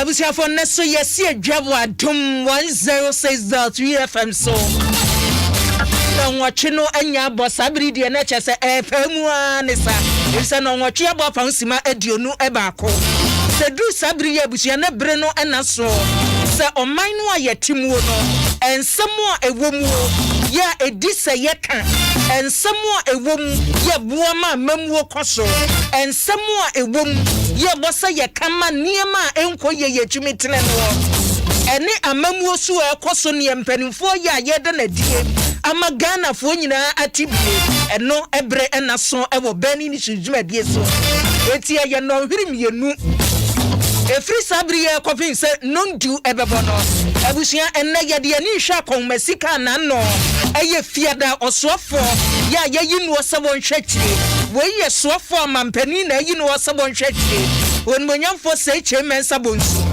Abusia for neso yes ye dwabo Adom 106.3 FM so. Na nwotwe no anya bosabiri de na chese epemu anisa. Isa na nwotwe abo fansima aduonu ebaako. Se du sabiri ye abusia na bre no enaso. Se oman no ayetimu no ensemo a ewomu ya edise ye kan ensemo a ewomu ye buama mamuo koso ensemo a ewomu ye bosa ye kama niema enko ye tumitene no ene amamuo so ekoso ne mpanimfo ya ye de na die ama Ghana fo nyina atibie eno ebre enaso ewo bani ni sujuma die so etia ye no hwirimienu efri sabri ye kofin se nondu ebebono abusia enne ye de ni hwa kon masika na no eye fiada osofo ya ye yinu osebo nhwetire we ye sofo mampani na yinu osebo nhwetire won monyamfo se chemensa bonsu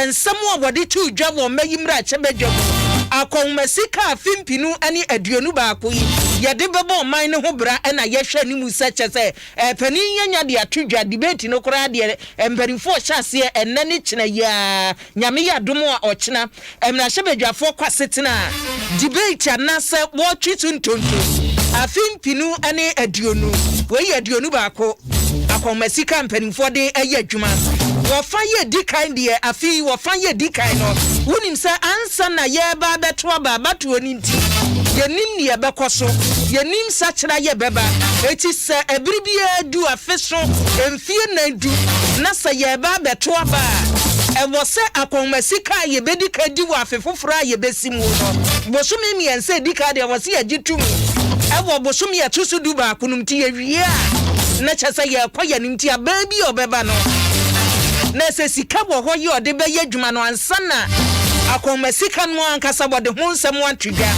ensemo obode tu dwabo mayimra chebedwabo akon masika afimpinu ani aduonu baako yi ye de bebo man ne ho bra na ye hwa ni musa chese pani nyanya de atudwa debate no kora de emperimfo hyase enne ne kyena ya nyame ya dom a ochena emra hyebedwafo kwasetena debate anase wo twitu ntonto afimpinu ani aduonu we ye aduonu baako akon masika emperimfo de aye adwuma wofa ye dikan de afi wofa ye dikan no wonim se ansa na ye ba beto aba bato oni nti yenim ne yebekoso yenim sa kyera ye beba eti se ebiribia du afeso emfie na du na se ye ba beto aba ewo se akonmasika ye bedika di wa afefofra ye besimu no bosumi miense dika de wo se ye gitum ewo bosumi ye tusu du ba kunumti ye wie a na kyesa ye kwaya nimti aba bi obeba no na se sika wo ho ye ode be ye dwuma no ansana akonmasika no ankasa bode ho nsem antwida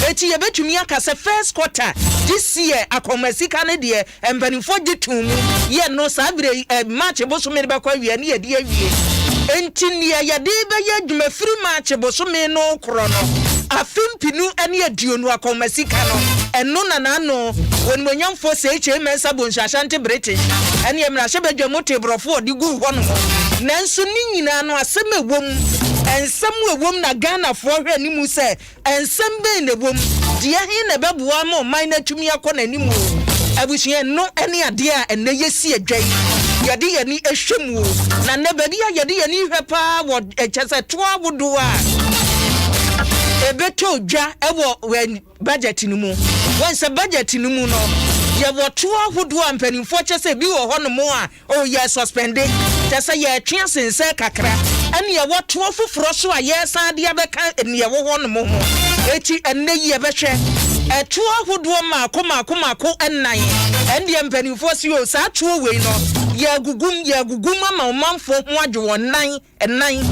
eti ye betumi akasa first quarter this year akonmasika ne de empanifo gitumu ye no sabre match bosome be kwa wie ne ye de awie enti ne ye de be ye dwuma free match bosome no kro no afimpinu ene aduonu akonmasika no eno na no won monyamfo se mensa bonsu Ashanti British ene ye mra hyebedwa mote brofo odi gu ho no nanso ni nyina no asem ewom ensem ewom na Ghana fo hwe ni mu se ensem be na ewom de he na beboa mo man na tumi akọ na ni mu abusuye no ene ade a ene yesi adwan yade ye ni ehwemu na ne ba bia yade ye ni hwe pa wo echese to awodo a ebeto dwa ewo budget ni mu wonse budget ni mu no ye wo to awodo ampanimfo chese bi wo ho no mo a o ye suspend chese ye twa sense kakra ene ye wo to foforo so a ye san de abeka ene ye wo ho no mo ho eti ene ye behwe eto awodo maako enan ene ye ampanimfo si o sa to we no ye gugum ama manfo ho adwo nan enan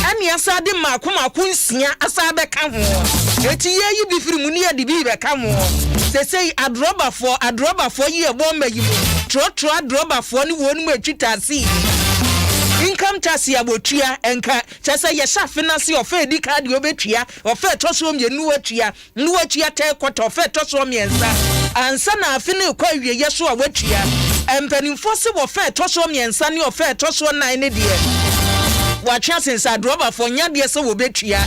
ani asa de maako nsia asa beka ho eti ye yi bi firi mu ne ye de bi beka ho sesei adrobafo ye bomba yi tro adrobafo ne wonu atwitasi income tax ya botua enka chese ye shafe na se ofa di card yo betua ofa toso mienu watua nu watua te kwota ofa toso miensa ansa na afi ne kwa wie ye so a watua empanimfo se ofa toso miensa ne ofa toso nan ne de watwa sense adrobafo nya de se wo betua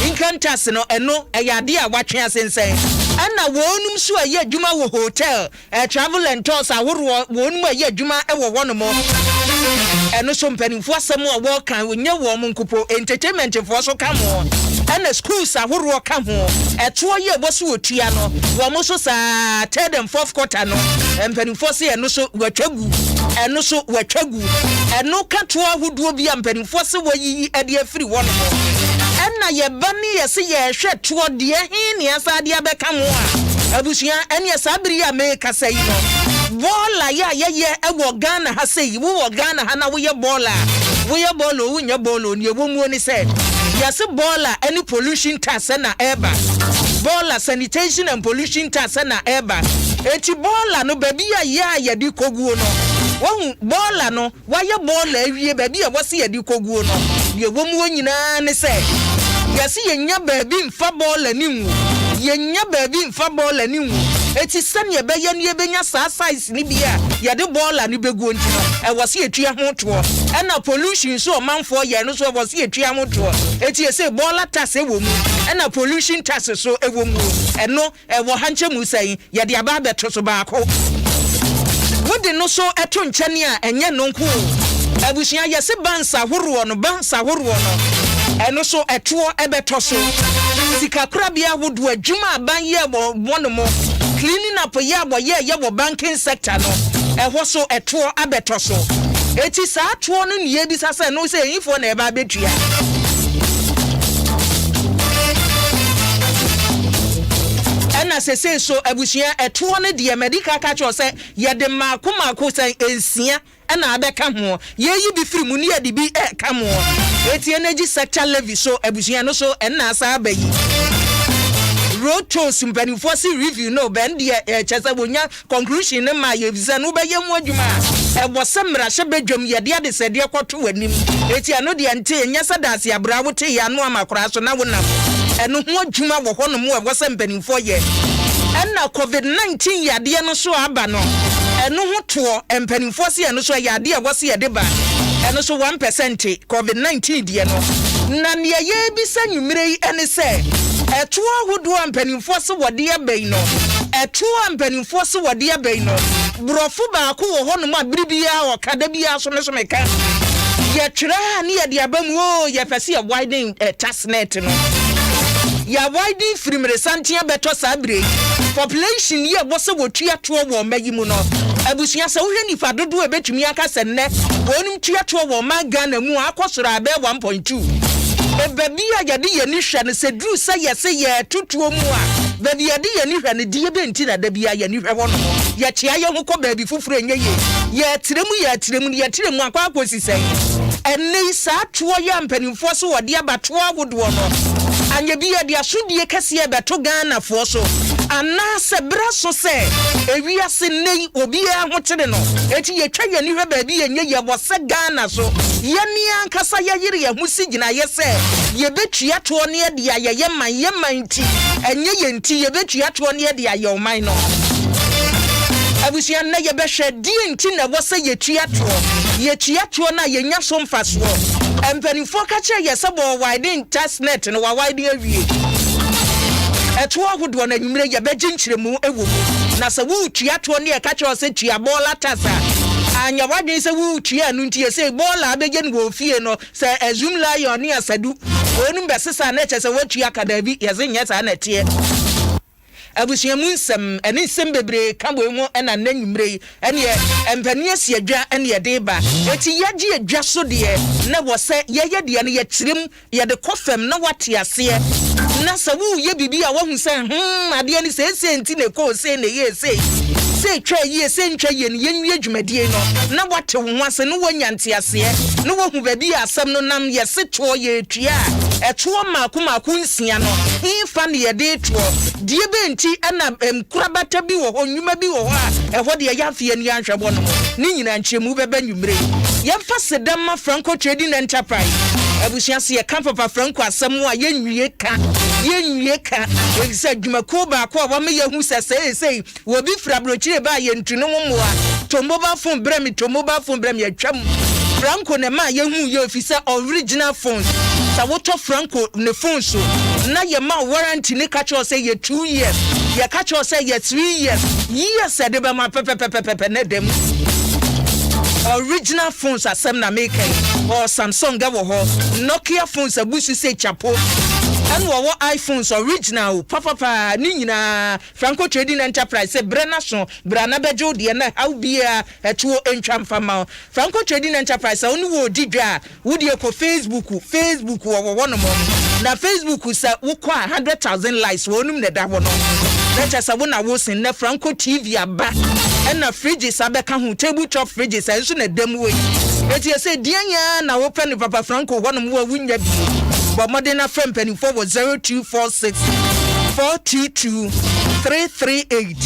income tax no eno eyade a watwa sense ana wonum so aye adwuma wo hotel travel and tours aworo wonum aye adwuma e wo wono mo eno so mpanimfo asem a wo kan wonye wo mo nkupo entertainment fo so ka mo ana schools aworo ka ho eto ye boso otua no wo mo so sa third and fourth quarter no mpanimfo se eno so watwagu eno ka to ahoduo bi mpanimfo se wayi ade afiri wono mo ena ye bani ye se ye hwe to de he ne asa de abeka mo a abusia ene sabiri ya me kasa yi no bola ya ye ewo Ghana ha sei wo Ghana ha na wo ye bola wo nya bola ni ewo mu ni se ya se bola any pollution tax na eba bola sanitation and pollution tax na eba eti bola no baby ya di koguo no wo bola no wa ye bola awie baby wo se ya di koguo no ye ewo mu nyina ni se ya se ye nya baby mfa bola ni mu yenya baby mfa bola ni wu eti sane ye beye ne ye benya sa size ni bia ye de bola ni begu ntino e wo se etua ho to ɛna pollution so ɔmanfoɔ yɛ no so wɔsi etua motoɔ eti ese boiler tax ɛwɔ mu ɛna pollution tax so ɛwɔ mu ɛno ɛwɔ hankyɛ mu sɛn yɛde aba abɛto so baako wode no so ɛto nkyɛne a ɛnyɛ no nko abusua yɛse bansa horoɔ no ɛno so ɛtoɔ ɛbɛtɔ so sika korabea wodo adwuma aban yɛ wɔ no mo cleaning up yɛ wɔ banking sector no ɛhɔ so ɛtoɔ abɛtɔ so eti saa toɔ no ne yɛbisa sɛ no sɛ ɛyifoɔ na ɛba abɛtua ɛna sese so abusua ɛtoɔ no deɛ medical catch sɛ yɛde maako sɛ ensia ɛna abɛka ho yɛyi bi firi mu ne yɛde bi ɛka ho eti energy sector levy so abusua no so ɛna asa abayi road tolls mpanimfoɔ si review no bɛn deɛ kyɛsɛ wonya conclusion ne ma yɛbisa no bɛyɛ mu adwuma ɛbɔ sɛ mmarahyɛ bɛdwam yɛde ade sɛdeɛ kɔto w'anim eti ano deɛ nte nyɛ sɛ daase abra wote yɛ ano amakora so na wonam ɛno ho adwuma wɔ hɔ no mu ɛwɔ sɛ mpanimfoɔ yɛ ɛna covid-19 yadeɛ no so aba no ɛno ho toɔ mpanimfoɔ si ɛno so yadeɛ ɛwɔ se yɛde ba ɛno so 1% covid-19 deɛ no na nea yɛbisa nwumire yi ɛne sɛ ɛtoɔ ahodoɔ mpanimfoɔ se wɔde abɛyi no borɔfo baako wɔ hɔ no mu a biribiara ɔkada biara so ne so meka yɛtwerɛ a ne yɛde aba mu yɛpɛ sɛ yɛ widen tax net no ya widen firimre santia beto sabre population ye wo se wotua to wo mayi mu no abusua se wohwe nipa dodo ebetumi aka se nne wonum tua to wo magana mu akosoro abe 1.2 ebabi a yade ye ni hwe ne se dru se ye se ye tutuo mu a babi yade ye ni hwe ne die benti na da bia ye ni hwe wono ye chia ye ho ko babi fufuru enye ye tiremu akwa akosisen enne sa to ye mpanimfo so wode abato agodo no anya bia dia sudie kase beto Ghana fo so ana se bra so se ewiase nei obi a hotere no eti ye twa ye ni hwe ba bi ye nye ye bo se Ghana so ye ni ankasa ye yire ye husi gina ye se ye betua to ne ye dia ye man ti enye ye nti ye betua to ne ye dia ye oman no abusia na ye behwe die nti na wo se ye tua to na ye nya so mfaso empanifo ka che ye se bo widen tax net no wa widen awie eto ahodo na nwumire ye beje nkyeremu ewo mu na se wo tua to ne ye ka che se tua bola tasa anya wadin se wo tua anu nti ye se bola abeje no wo fie no se azum lion ne asadu onum besesa na che se wo tua kadabi ye ze nya sa na tie abusia munsem ene nsem bebre kambo mu ena nanyumre ene empania si adwa ene de ba eti yaje adwa so de na wo se ye de ne ye kirem ye de kofem na wate ase na sa wu ye bibi a wo hu se ade ne se enti ne ko se ne ye se twa ye se ntwa ye ne yenwie dwumadie no na wate wo ase no wanyante ase no wo hu babi asem no nam ye se to ye tua eto maako nsia no hinfa ne ye de to die benti ana kurabata bi wo ho nwuma bi wo ho a eho de ye afie ni anhwebo no ni nyina nkyemu beba nwumre ye mfa sedama Franco Trading Enterprise abusia se ye kan papa Franco asem a ye nwie ka ye se dwumako ba ko wa me ye hu se wo bi fra brochire ba ye ntuno momoa to mobile phone brem ye twam Franco ne ma ye hu ye ofisa original phones sa woto Franco ne phone so na ye ma warranty ne catch us say ye 2 years ye catch us say ye 3 years yes de be ma pepe ne dem original phones asem na make or Samsung ga wo ho Nokia phones abusu say chapo and wo iPhones original papa ni nyina Franco Trading Enterprise say Brennason brana bejo de na how bia eto entwam fama Franco Trading Enterprise oni wo didwa wo de ko Facebook wo no mo na Facebook say wo kwa 100,000 likes wo num ne da wo no na chasa wo na wo sin na Franco TV aba na fridges abeka hu tabletop fridges enso na dam wo eti say dianya na wo pen papa Franco wo no mo wunya bi but modern FM penny for 0246 422 338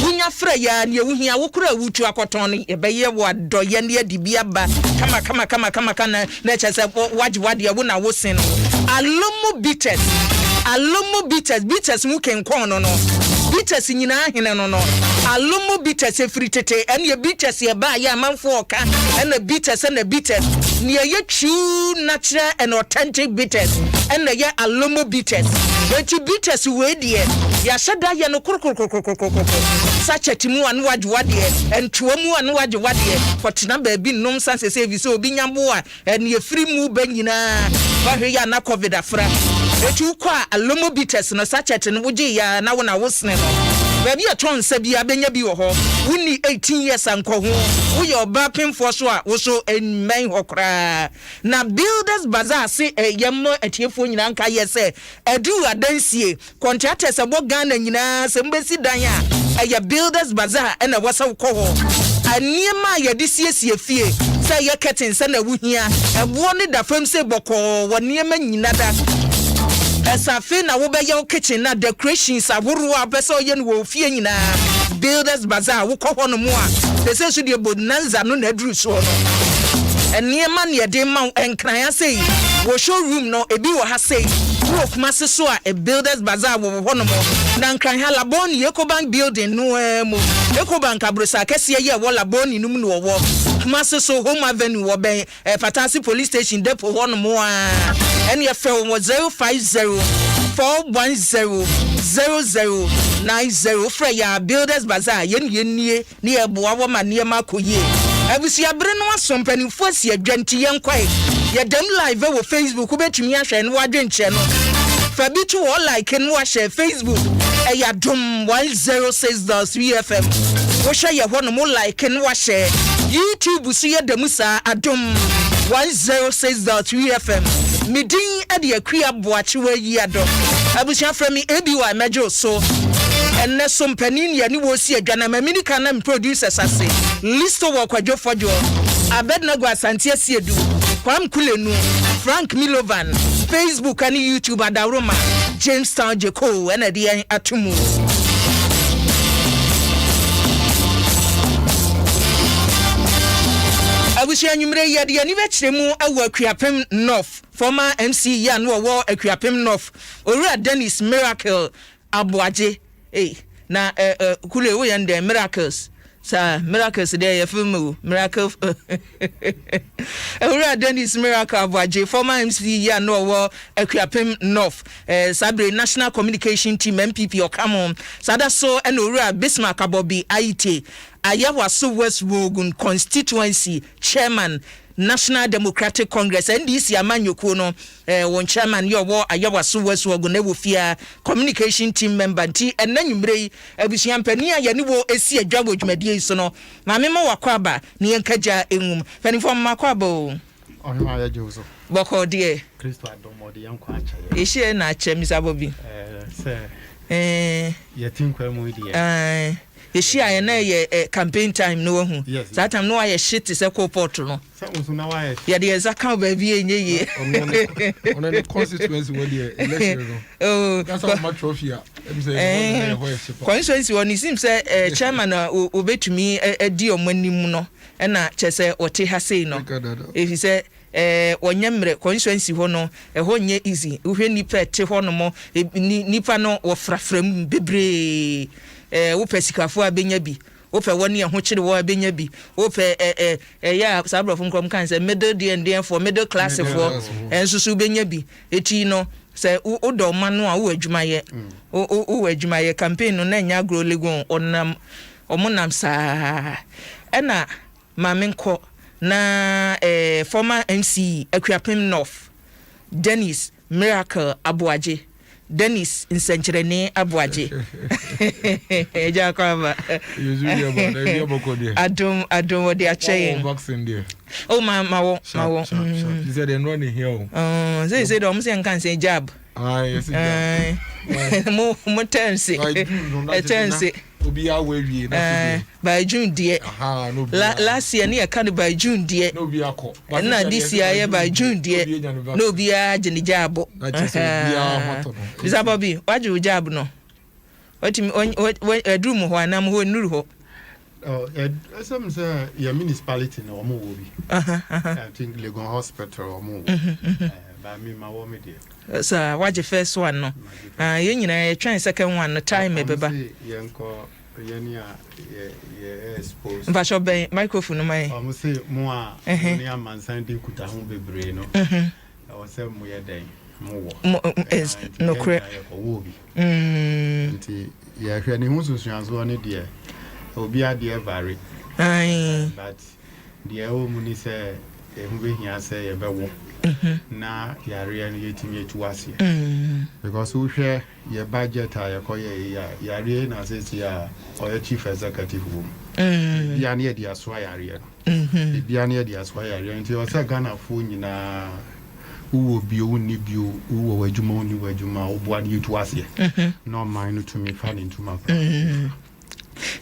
wunya fra ya ne wuhia wo kura wutu akoton ne ebeye wo adoye ne adibia ba kama kana na chese wade wo na wo sin alomo bitters mu kenkon no bitters nyina hene no alomo bitters efritete and your bitters ye ba ya manfo oka and the bitters near ye true natural and authentic bitters and the ye alomo bitters but you bitters we dear ya shada ya no such a timu and wajwade and tuamu and wajwade for tina baby nom sanse service obi nyamboa and ye free mu benyina ba hwe ya na covid afra etu kwa alomo bitters no such a tin wuji ya na wona wosne no baby a ton sabi abenya bi wo ho wuni 18 years anko ho wo your bapin for so a wo so enmen hokra na builders bazaar se yemmo atiefo nyina nka yese edu adansie contractors abo Ghana nyina se mbesi dan a builders bazaar na wasa wo ho aniema ya disiesie fie se ye curtain se na wuhia ebo ne da fam se boko woniema nyina da esafe na wo be your kitchen na decorations awuru abeso ye no wo fie nyina builders bazaar wo kɔ no mo a they say so de bonanza no na duru so no eniema ne de ma enkran ya sei wo showroom no ebi wo ha sei wo kuma se so a builders bazaar wo hɔ no mo na nkran ha laboni Ecobank building no mo Ecobank abrosa kese ye wo laboni num no wo kuma se so Home Avenue wo ben Fatasi police station depot hɔ no mo a ene ye fe wo 050 410 0090 fra ya builders bazaar ye nie ne eboa wo ma ne ma koyie abusia bre no asompanifo asia dwanti ye nkwai ye dem live wo Facebook betumi ahwe no wadwenche no fa bi to wo like no wa share Facebook ya Adom 106.3 FM wo share ye ho no mo like no wa share YouTube so ye dem sa Adom 106.3 FM midin ade akua boache wa yi ado abusia fra mi ABY mejo so enne so mpanin ya ni wo si adwana mamini kana producers ase listo wo kwadwo fojo Abednego Asante Asiedu Kwam Kulenu Frank Milovan Facebook and YouTube Adaroma Jamestown Jeko ene de atumu abusia nyumre ye de ni bekyeremu awu Akuapem North former MC ya no wo Akuapem North Owura Dennis Miracle Aboaje na kule wo yande miracles sa miracles there ya film miracle Owura Dennis Miracle Aboaje former MC ya no wo Akuapem North Sabre National Communication Team MPP Okamon sada so and Owura Bismarck Abobi IT Ayawaso West Wogun constituency chairman National Democratic Congress NDC amanyoko no won chairman yo wo Ayawaso West Wogun ewofia communication team member ti enanyumrei abusia mpani ya ni wo esi adwabo dwumadie so no na memo wakwaba ni enkaja enum fanifo makwaba o ohima ya jozo boko de Kristo adomodi yankwa acha ehie na acha misabobi se yetin kwemu ide Yeshia na ye campaign time no hu that time no why shit is a port no so na why ya de ezaka baby enye ye on the constituency when the election oh that's how much trophy am say constituency one seem say chairman obetumi edi omanim no na chese ote ha sei no if he say onyemre constituency ho no ho nye easy uhwe nipa te ho no mo nipa no wo frafram bebre wo pesikafo abenya bi wo pe woni ho kire wo abenya bi wo pe ya sabrofo nkom kan say middle D&D for middle class for ensusu benya bi eti no say wo do ma no a wo adwumaye wo adwumaye campaign no na nya agro legon onam omonam sa ena mamenko na former MC Akuapem North Dennis Miracle Aboaje Dennis Nsencherene Aboaje eja kwaba usually about the abokode Adom what they are saying boxing there oh mawo he said they running here they say dem say kan say jab yes mo tense tense obi awewie na by June dear no last year near can by June dear no be akọ na this year by June dear no be a jeni jabo Bisabobi what you jab no what drum ho anam ho nuru ho some say your municipality no mo wo bi I think Legon Hospital or mo by me my wo me there so what the first one no you nyina try second one no time e beba yenko yenia expose ba sho ben microphone mai am say mo a ni amansan de kuta ho bebre no o say mo ye den mo wo is no cre nti ye hwe ni hu susuanso ne de obi ade vary but the home ni say hu be hia say ye be wo na yare no yetimi etuase because we share your budget a yakoye yare na say or chief executive wo bia na dia so yare no bia na dia so yare nti o say Ghana fo nyina uwo bio ni bio uwo wadwuma ni wadwuma oboade etuase no mind no to me fan into my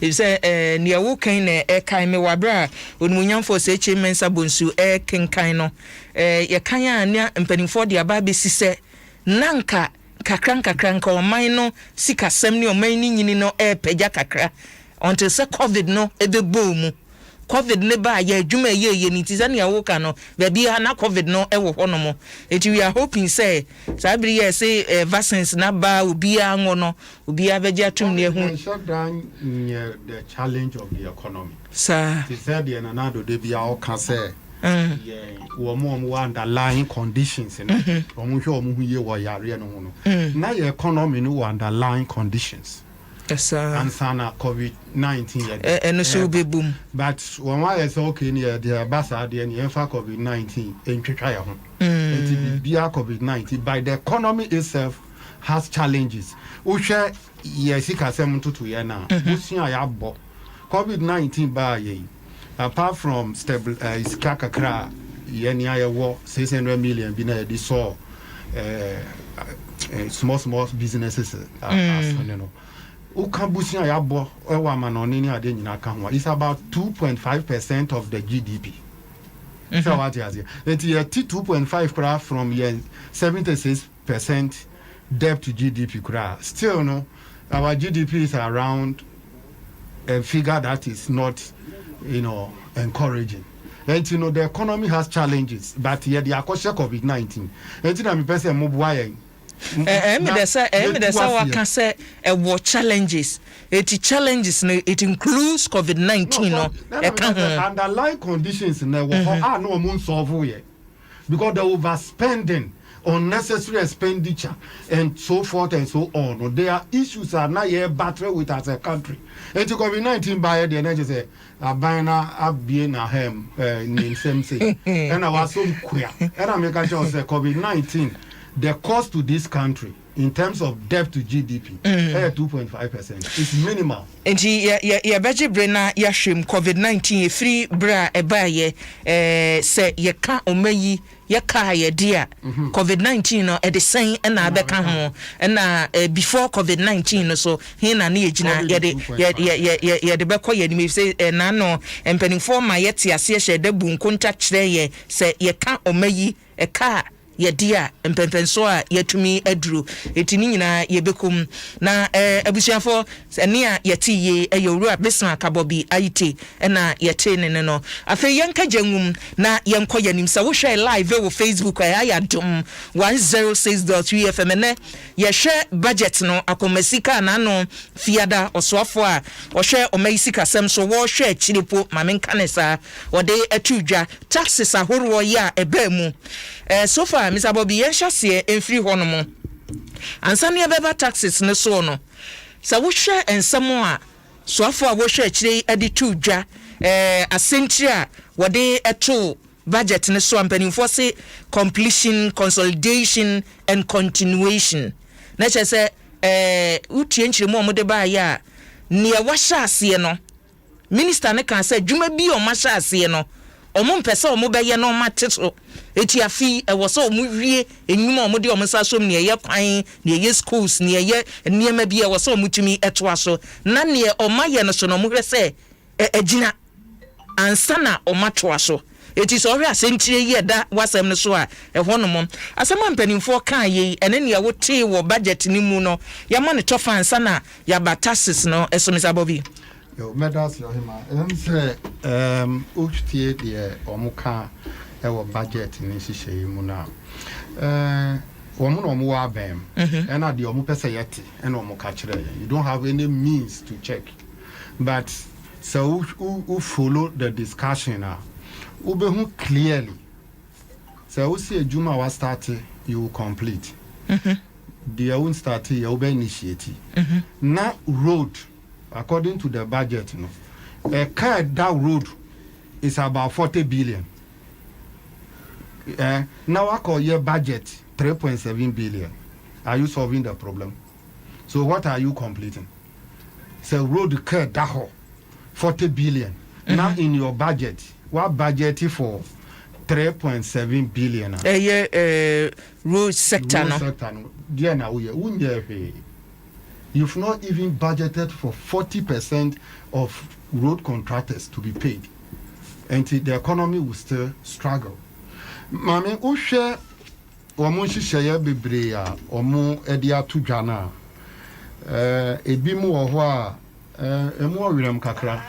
if say near wo kan na e kan me wabra onumunyamfo se eche mensa bonsu e kenkan no ye kan a na mpanimfo de aba be sise nanka kakran ka oman no sikasem ne oman ni nyini no e pagya kakra until say covid no e be boom covid ne ba ya adwuma ye ni tiza ne wo kan no ba bia na covid no e wo hono mo eti we are hoping say sabri ye say vaccines na ba obi anwo no obi abegya atum ne hu shut down the challenge of the economy sir they said the nanado de bia o kan say wo mo underlying conditions no o mo hwe o mo hu ye wo yare no ho no na your economy no underlying conditions. Yes, sir. And sana COVID-19 and so be boom. But when I say okay near the ambassador the COVID-19 in Chikaya home. Be COVID-19 by the economy itself has challenges. Ushe yes ikasem tutu ye na. Usia ya bo. COVID-19 ba ye. Apart from stable iskakakra ye ni aye wo 600 million bi na di so small businesses as you know. Ukabusia yabo ewa manoni ni ade nyina ka ho. It's about 2.5% of the GDP. So what is it? It is 2.5 from 76% debt to GDP kra. Still no, our GDP is around a figure that is not, encouraging. And the economy has challenges, but the akoshe COVID-19. And na me person mobuaye me desa wa kan say what challenges challenges no it includes COVID-19 no underlying conditions na wo no mo solve here because the overspending unnecessary expenditure and so forth and so on. There are issues are now here battle with as a country. And to COVID-19 by the energy say abina abie na hem in same say and I was so queer and I make a sure say COVID-19 the cost to this country in terms of debt to GDP 2.5%. It's minimal. And ya beje brena ya hwem COVID-19 free bra ebaye say ye ka omayi ye ka ye dia COVID-19 no e de sen na abeka ho na before COVID-19 no so he na na yegina ye de beko ye ni say na no empanifo ma ye te ase hye de bunko nta kire ye say ye ka omayi e ka ye dia empempenso a yetumi aduru etini nyina yebekum na abusuafo ene a yeti ye eyowura besma kabobi ayite na yete ne no afa yenka jangum na yenko yanim sa wo share live wo Facebook Adom 106.3 FM ne ye share budget no akomasika na no fiada osoafo a wo share omaisika sem so wo share chiripo mamenka ne sa wo de atudwa taxes ahoro ya ebemu so far Mr. Bobby yeshase enfri honomo ansane beba taxes ne so no sa wo hwe ensamo a so afo a wo hwe kire ade tudwa asentri a wo de eto budget ne so ampanimfo se completion consolidation and continuation na chese utie nchiremo mo de ba ya ne wa hye no minister ne kan say dwuma bi o ma hye no omo mpese omo beye no mateso eti afi e wo so omo wie enyuma omo de omo sasom ne ye kwan ne ye schools ne ye niema bi e wo so omo tumi eto aso na ne oma ye no so no mo hwe se agina ansana omato aso eti so hwe asentire ye da wasem no so a honomom asema mpanimfo kan ye ene ne wo te wo budget ni mu no ya ma ne tofa ansana ya batasis no esomisa bobi yo medas yo hima say uchtie de omuka e wo budget ni hihye mu na omu wa bem and na de omu pese yete and omu ka kire you don't have any means to check But so who follow the discussion now? Who clearly. So we see a Juma was started, you will complete. The own started, you will initiate. Now road, according to the budget, a car down road is about 40 billion. Now I call your budget 3.7 billion. Are you solving the problem? So what are you completing? So road car down 40 billion. Now in your budget, what budget for 3.7 billion? Road sector. You've not even budgeted for 40% of road contractors to be paid. And the economy will still struggle. Mami, who share Omunshi share Bibria, Omu Edia Tujana, Ebimu Owa, Emu William Kakra.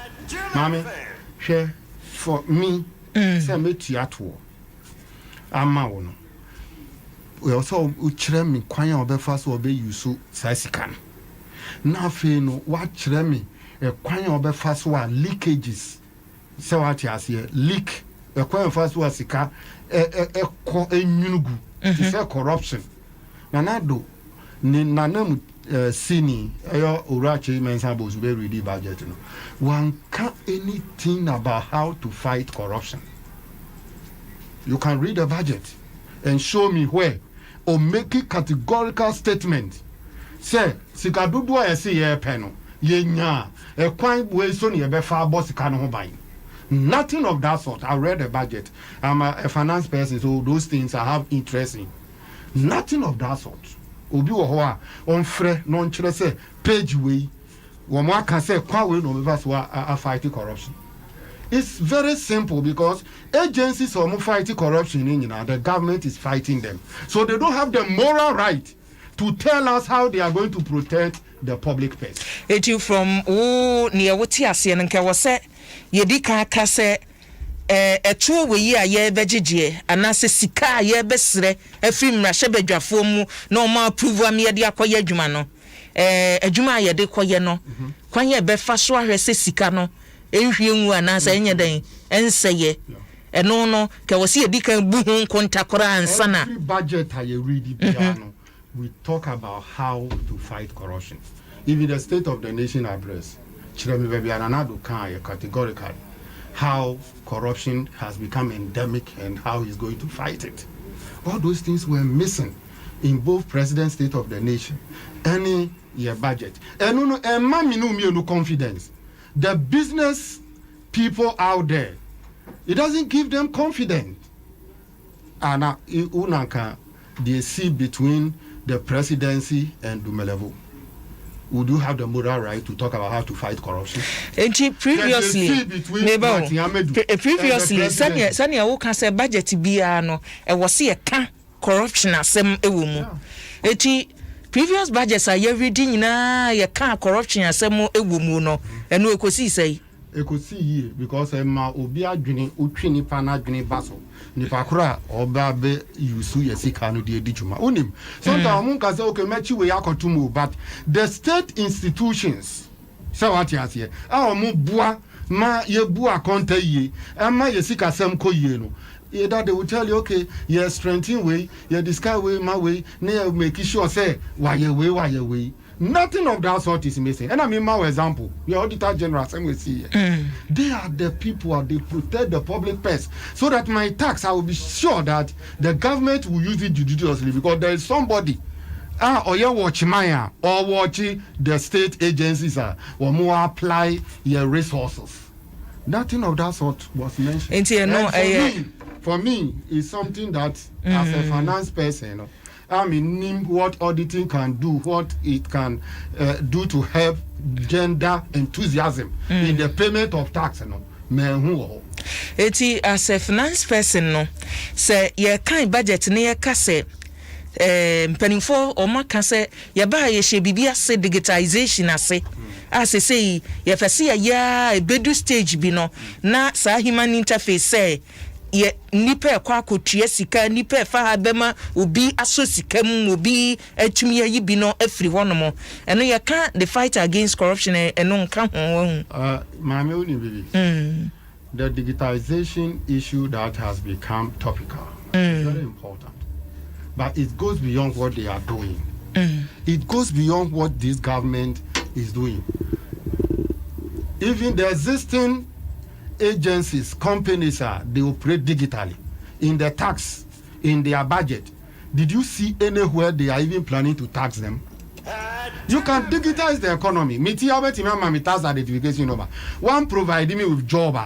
Mami, share for me, Same Tiatu. Amawono. We also uchremi kwanya obefas obe yusu sasikan. Na fe no wa chremi kwanya obefas wa leakages. Se what you see leak e kwanya fast wa sika ko enyunugu to say corruption. Nanado ni nanam sini eyo urachi mensa boss be ready budget no. One can't anything about how to fight corruption. You can read the budget and show me where or make a categorical statement. Say, Sikadudu I see ye peno, ye nya, a quite way soon ye be far boss can buy. Nothing of that sort. I read the budget. I'm a finance person, so those things I have interest in. Nothing of that sort. Obi wa on fre non say page way. One can say kwa we no be fighting corruption. It's very simple because agencies are fighting corruption in the government is fighting them. So they don't have the moral right to tell us how they are going to protect the public purse. It you from near what you see and was said, Yedika Kase a true way ye veggie, and as a sika ye besre, a film Rashabeja fomu, no more prove a mere dia koye jumano. A juma ye de koyeno, Quanya befaswa rese sikano. Ehwienwu anasa enya den enseye eno no ka wose edika buhu kontakora ansana. Every budget I read it piano we talk about how to fight corruption. Even the State of the Nation address Chiremi Baby Ananado can categorically how corruption has become endemic and how he's going to fight it. All those things were missing in both President State of the Nation any year budget. And no confidence. The business people out there, it doesn't give them confidence. And they see between the presidency and Dumelevo. Would you have the moral right to talk about how to fight corruption? Previously, Sanya Woka said budget biano, and was see a corruption as some ewumu. Previous budgets are you reading na ya can corruption asemo ewumu no eno ekosi say ekosi here because ma obi adwene otwe nipa na adwene baso nipa kora oba be yusu yesika no de edijuma onim sometimes mun ka say okay mechi we yakotumu but the state institutions say what you say mu bua ma ye bua konta yie ma yesika sem ko yie no either they will tell you, okay, you're strengthening way, you're this guy way, my way, near making sure say, why your way. Nothing of that sort is missing. And I mean, my example, your Auditor General, same we see here. They are the people, they protect the public purse. So that my tax, I will be sure that the government will use it judiciously because there is somebody. Or you watch Maya or watching the state agencies or more apply your resources. Nothing of that sort was mentioned. For me, it's something that as a finance person, I mean, what auditing can do, what it can do to help gender enthusiasm in the payment of tax. Eti as a finance person, no, say ye kind budget near kase. Penning for or ma kase ye buy ye she bibia say digitization ase. As I say, ye fa see a bedu stage bi no na sa human interface say ye nipa kwa kotua sika nipa fa ha bema obi aso sika mu obi atumi ayi bi no afiri honomo eno ye ka the fight against corruption eno nka ho mame oni bibi the digitization issue that has become topical is very important, but it goes beyond what they are doing. It goes beyond what this government is doing. Even the existing agencies, companies, they operate digitally in their tax, in their budget. Did you see anywhere they are even planning to tax them? You can digitize the economy. Tax identification number. One providing me with job.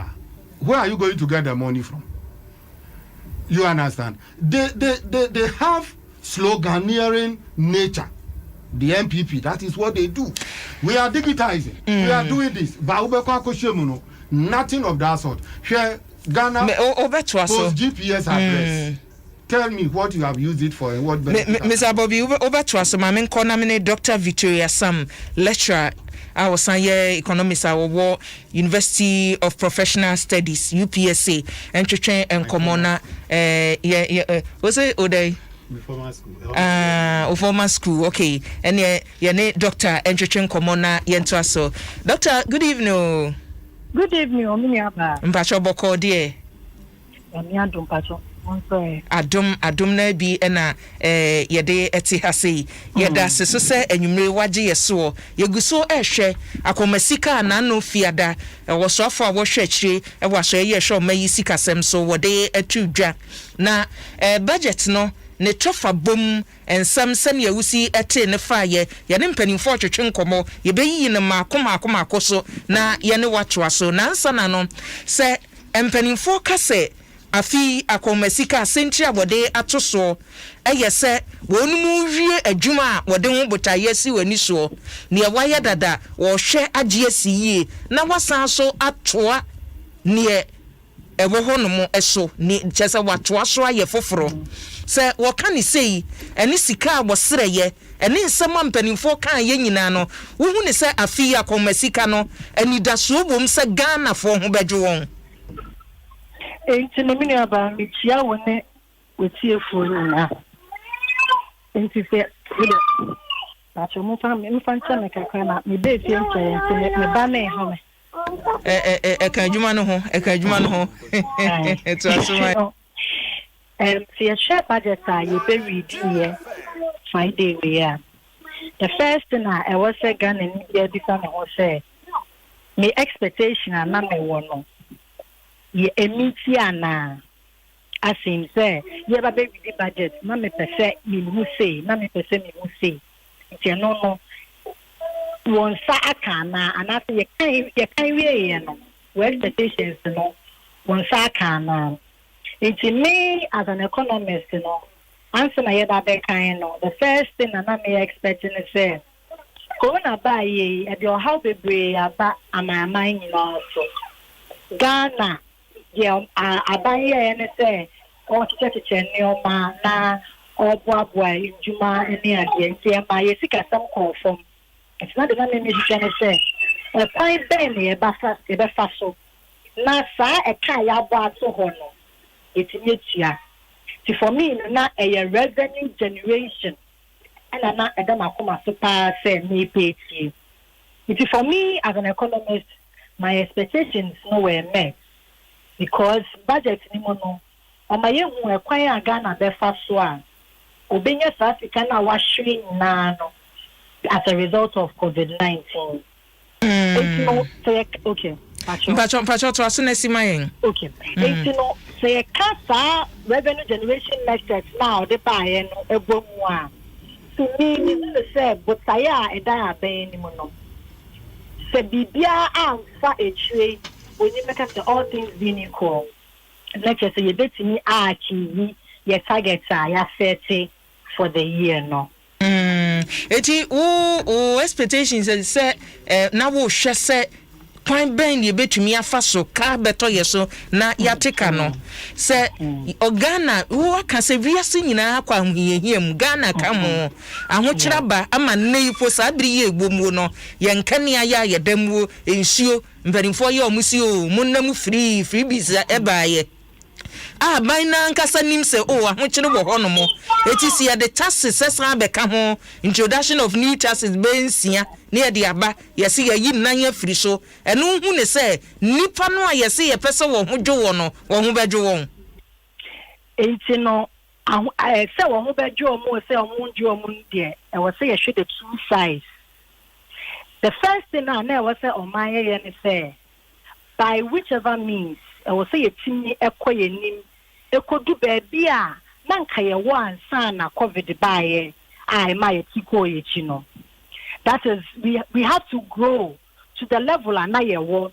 Where are you going to get the money from? You understand? They have sloganeering nature. The MPP, that is what they do. We are digitizing. We are doing this. Nothing of that sort. Share Ghana post GPS address. Tell me what you have used it for and what Mr. Bobby, over to us, Mamin Konamine, Dr. Victoria Sam, lecturer. I was saying economics at War University of Professional Studies UPSA and Chichen and Komona was it Oday former school okay and yeah Dr. and Chichen Komona Yentuaso. Doctor, good evening. Good evening, Omiaba. Mpacho boko die. Omiadum pacho. Adom na bi na yede eti hase yeda seso se enwumre waje yeso yeguso ehwe akomasika na no fiada wo sofo a wo hwe akire e waso ye hwe mayi sika sem so wode atudwa na budget no ne tofa bom ensam sane yawusi ete ne faaye ye ne mpanimfo twetwe nkomo ye beyi ne makoma so na ye ne watwa so na nsa na no se mpanimfo kase afi akomasika sentria wode atoso eyese wonumu wie adwuma wode ho botaye si wani so ne waye dada wo hwe agye asiye na wasan so atoa ne ewo honomo eso ni chese watoa so aye foforo se wo kan sei eni sika abosreye eni nsema mpanimfo kan ye nyina no wo hu ne se afi akomasika no eni daso bom se Ghana fo ho bedwo won enti no mini aba mitia wone wetie fo na enti se pacho mo fa me fancha me kakra na me be tie nche me ba na ho me kan adwuma no ho eto asoma see share budget you be read here Friday we are the first thing I was say Ghana ni dia bi fa me ho say me expectation na me wono ye emiti ana asim say ye ba be with budget na me pese me mu say nti no won sa aka na anase ye kan we no we expectations no won sa aka na nti me as an economist no answer na ye da be kan no the first thing na me expecting is say corona ba ye e dey how bebre aba amama nyina so Ghana yeah abaye ne say o chiche ni o ma na o boaboa njuma eni ade nti e ma ye sika sam confirm it's not the name me chiche say e pan ben e ba fa so na sa e ka ya bo ato ho no etinye tua ti for me na e revenue generation and na e da makoma so pa say me pay tie it for me as an economist my expectations no were met because budget ni mo no o ma ye hu e kwan a Ghana be fa so a obenya South Africa na wa hwe na no as a result of COVID-19 it's no say okay pacho to asuna simayen okay it's no say kasa revenue generation metrics now the buy no ebomu a to me say but saya e da aben ni mo no se bibia amfa etwe when you make up all things being equal let's say you betimi achieve your targets are set for the year no eti o expectations say na wo hwe say kwan ben ye betumi afa so ka beto ye so na yateka no se Ghana wo aka se wiase nyina akwa ahuyehiem Ghana ka mo ahokyera ba ama neifo sa biri ye egbomu no ye nkane aya ye damwo ensuo mpanimfo ye omusi o munnamu free biza ebaye ah bina nkasa nim se o ahokyere wo ho no mo eti si ya the taxes sesan beka ho introduction of new taxes bensia na ye de aba ye se ye yim nan afiri so eno hu ne se nipa no a ye se ye pese wo ho dwo wo no wo ho bedwo won eti no se wo ho bedwo mo se wo ho dwo mo de e wo se ye hwe the two sides. The first thing I was say on my end say by whichever means I was say yetimi ekoye nim ekodu baby a na nka ye wan san na covid bae ai ma yetiko yechi no. That is we have to grow to the level na ye wo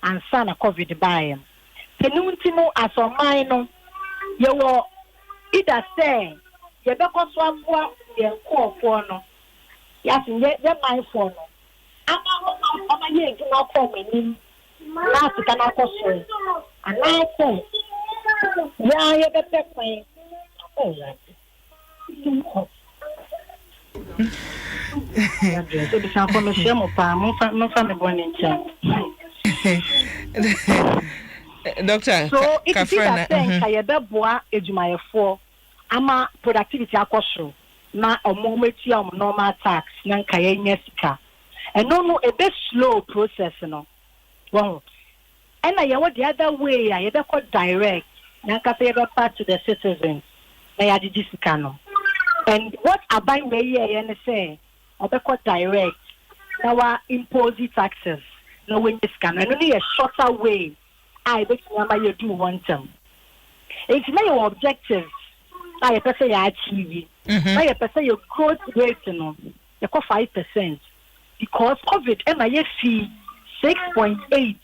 and san na covid bae. Penunti no asomai no ye wo either say ye be ko so aboa ye ko fo no ya sin ye mai fo no ama ye gi na ko meni na tika na ko so ana ko ya ye be pe kwan oh ya so bi san ko no se mo pa mo fa me boni ncha doctor so it is that ka ye be boa ejumayefo ama productivity akoso na omo metia omo normal tax na nka ye nya sika. And no, a bit slow process, no. Well, and I want the other way, I ever called direct, and can say part to the citizens. They are the discano. And what I buy way, and say, I ever called direct, now impose taxes, no way this can, and only a shorter way. I bet you do want them. It's not your objectives. I per se achieve. I per se your growth rate, no, you call 5%. Because COVID MIFC 6.8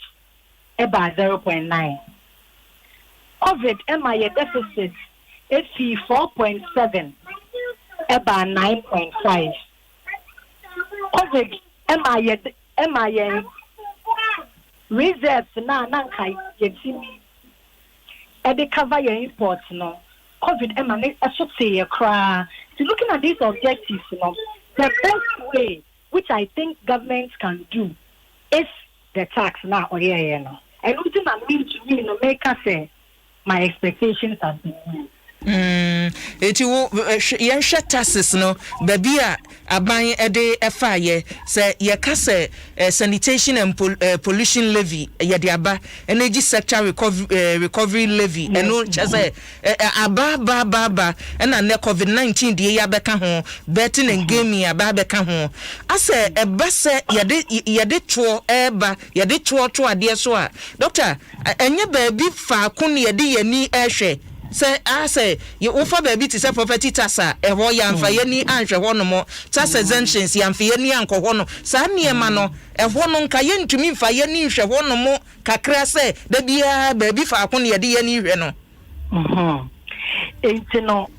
about 0.9. COVID MIA deficit FC 4.7 about 9.5. COVID MIA reserves na nankai yetimi e dey cover your imports no. COVID MIA should say cry. So looking at these objectives, the best way which I think governments can do is the tax now or yeah no. And what I mean to me, no make us say my expectations have been met. Eti wo yen hwe taxes no baby a aban ede efa ye se ye ka se sanitation and pollution levy ye de aba energy sector recovery levy eno chese aba na ne covid-19 de ya beka ho betting and gaming aba beka ho ase eba se ye de to eba ye de to ade so a doctor enye baby fa ko ne ye de yani ehwe say you offer baby to say property tasa e ho ya mfa ye ni anhwe ho no mo tax exemptions ya mfa ye ni anko ho no sa niema no e ho no nka ye ntumi mfa ye ni hwe ho no mo kakra say da bia baby fa ko ne ye de ye ni hwe no no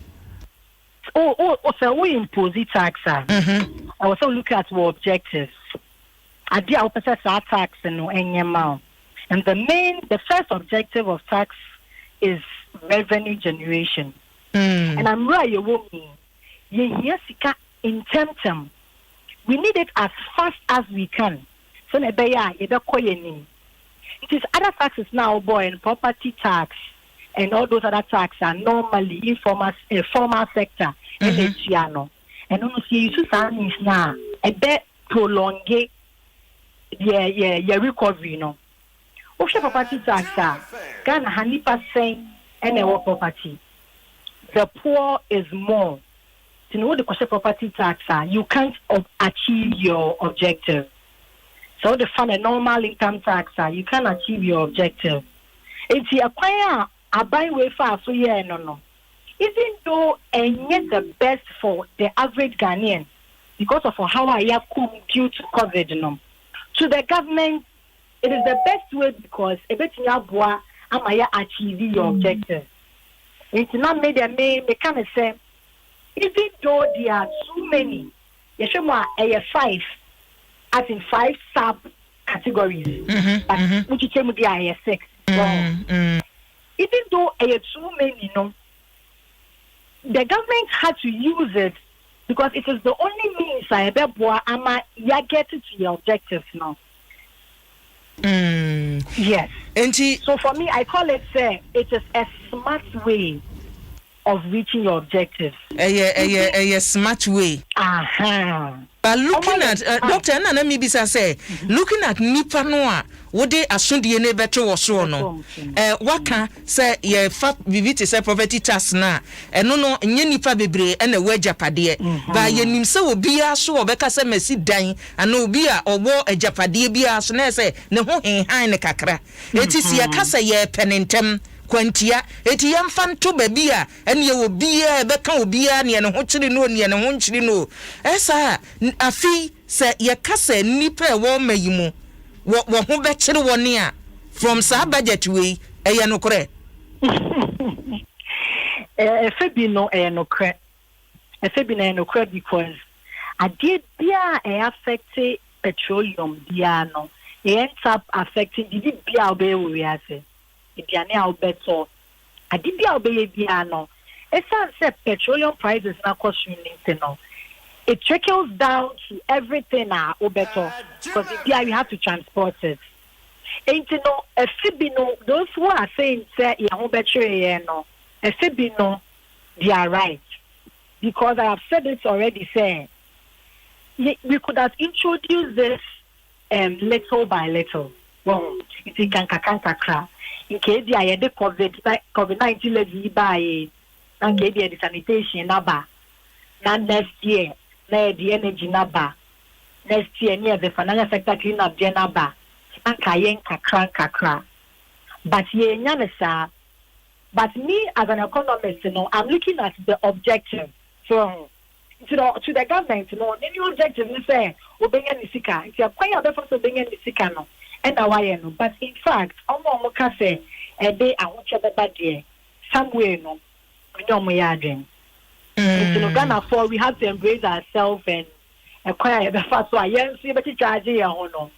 so we impose tax I also look at our objectives adia opesa tax no enyema and the first objective of tax is revenue generation. And I'm right, you won't mean. Yes, in term. We need it as fast as we can. So, it is other taxes now, boy, and property tax and all those other taxes are normally informal sector. And honestly, you see, now a bit prolonged your recovery, you know. Osha property tax, Ghana 100% and our property. The poor is more. To know the property tax, you can't achieve your objective. So the fund a normal income tax, you can't achieve your objective. If you acquire a buy way far so yeah no. Even though and yet the best for the average Ghanaian because of how I have come due to COVID no. To the government, it is the best way because a bit boa amaya achieve your objective. It's not made a me can say even though there are too many, you should more a 5 as in 5 sub categories. But which came with the IS 6. Even though a too many, the government had to use it because it is the only means I boa ama ya get to your objectives now. Yes. So for me, I call it it is a smart way of reaching your objectives. A smart way. But looking at Doctor Nana Mibisa say, looking at Nipa Noa, what they assume the enemy better was so no. Waka say ye fa viviti say poverty tax na. No nye nipa bebre and a wedge japadie. But ye nimse obia so obeka se mesi dan and obia owo a japadie bia so na say ne ho hen ne kakra. Eti si ya kasa ye penentem. Kwantia eti yamfa nto baby a ene ye obia beka obia ne ne ho kyiri no ne ho nkyiri no esa afi se ye kasa nipa wo mayimu wo ho be kyiri woni a from sa budget we eye no kore febi no no kre febi no kre because ade bia affect petroleum bia no ends up affecting the bia obe we ase Diane Alberto, Adibia Obey Biano. It's not petroleum prices na cost no. It trickles down to everything Obeto because you have to transport it. And you know, a Fibino, those who are saying say no, a Fibino, they are right. Because I have said it already saying we could have introduced this little by little. Well, it's in Kanka. In case I had the COVID-19 levy by and gave the sanitation number. Now next year, near the energy number. Next year, near the financial sector clean up the number. And Kayen kakra. But ye nyanesa. But me as an economist, I'm looking at the objective. So to the government, the new objective is say, obeying the sika. It's a quite other for obeying the sika no. And no, but in fact, Omo say a day I want you bad day somewhere no, we don't we are doing. In Ghana for we have to embrace ourselves and acquire the first one. Yes, see, but it's charging your no.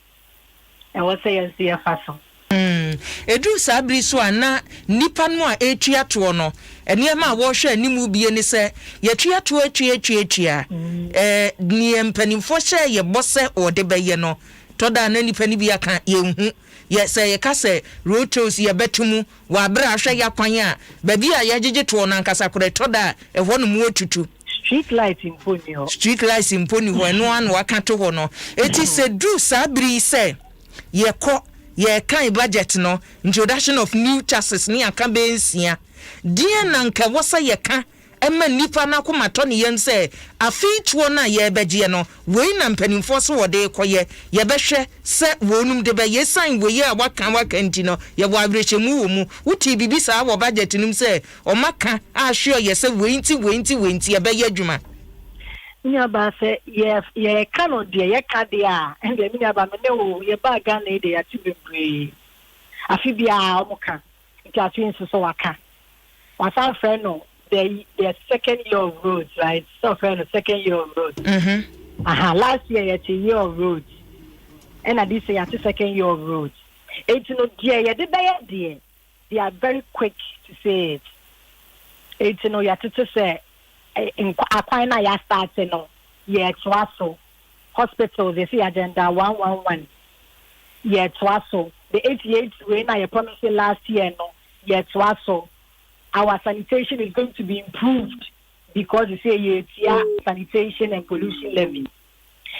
And what say and see a fashion. Edu sabri so ana nipa no a etua to no enema wo hwe animu bie ni se ye tua to atwa ni empanimfo hye ye bose ode beye no toda na nipa ni bia kan ye hu ye say ye ka say road tolls ye betumu wa bra hwe ya kwan a ba bia ye gege to no ankasa kore toda e ho no mu otutu street light in poni ho eno an waka to ho no eti se du sabri se ye ko ye kan budget no introduction of new taxes ni aka be nsia die na nka wosa ye ka ema nipa na komato ne yem se afituo na ye begie no we na mpanimfo so wode koye ye behwe se wonum de be ye sign we ye waka nti no ye bo abrechemu wo mu wuti bibi sa wo budget num se o maka a hwe ye se we nti ye be ye adwuma Miaba say ye cannot de ye ka de a and the miaba me no ye ba Ghana de ya tibebre afi bia omoka nti afi nso so waka wasan friend no the second year of roads, right? So friend second year of roads. Last year it's a year of roads and this year it's second year of roads. It's no dear they are very quick to say it. It's no you to say in Aquina ya start no yeah twaso hospital they see agenda 111 yeah twaso the 88 when I promised last year no yeah twaso our sanitation is going to be improved because you say yeah sanitation and pollution levy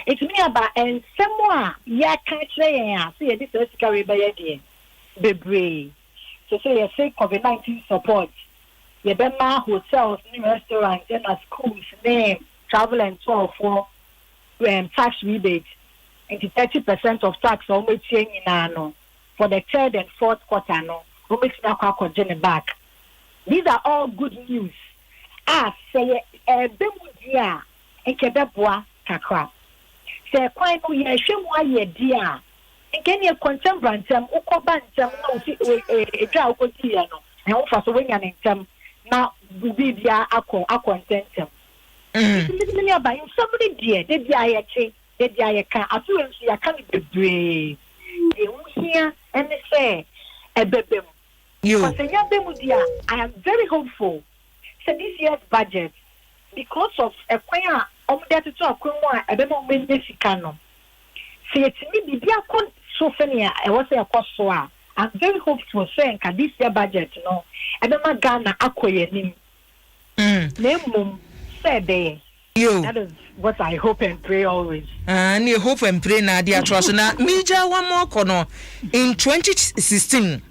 it's me about and somewhere yeah can't say see this is carry by the brain so say you say COVID-19 support you bema hotels, new restaurants, and schools, name, travel and tour for tax rebate. And 30% of tax almost changing for the third and fourth quarter no. Almost now back. These are all good news. Say bemudia and kebeboa kakra. Say quite no ye shemwa ye dia. And can you contemporary ukobantam no a draw no and offer so wing and now be dia akọ contentum many about somebody dear they dia can assurance ya can be brave here and say ebebem you I am very hopeful so this year's budget because of a kwanya that to akwa ebema mbe sika no say it me bibia kon so senior I was a cost so I'm very hopeful saying can this year budget no and then my Ghana akoye nim said that is what I hope and pray always. And you hope and pray na dia trust na meja one more kono in 2016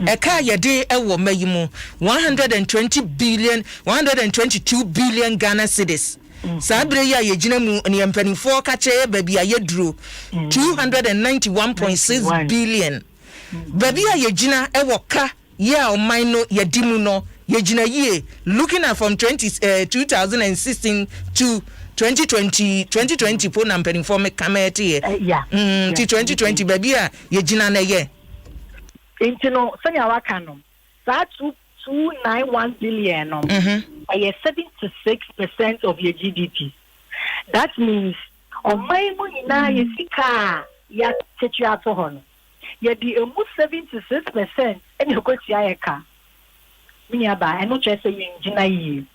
a car ye day ewo mayimu 122 billion Ghana cedis. Sabre ya ye gina mu ni empanifo ka che baby a ye duro 291.6 billion. Baby a ye gina ewo ka ya o mine ye dimu no ye gina ye looking at from 2016 to 2020 po na mpanifo me kameti ye 2020 baby a ye gina na ye intino sanya waka no sa 291 billion no 76% of your GDP. That means on my money now you see car ya tetu ato hono ye di almost 76% and you go to your car minyaba I no just say you engineer yi.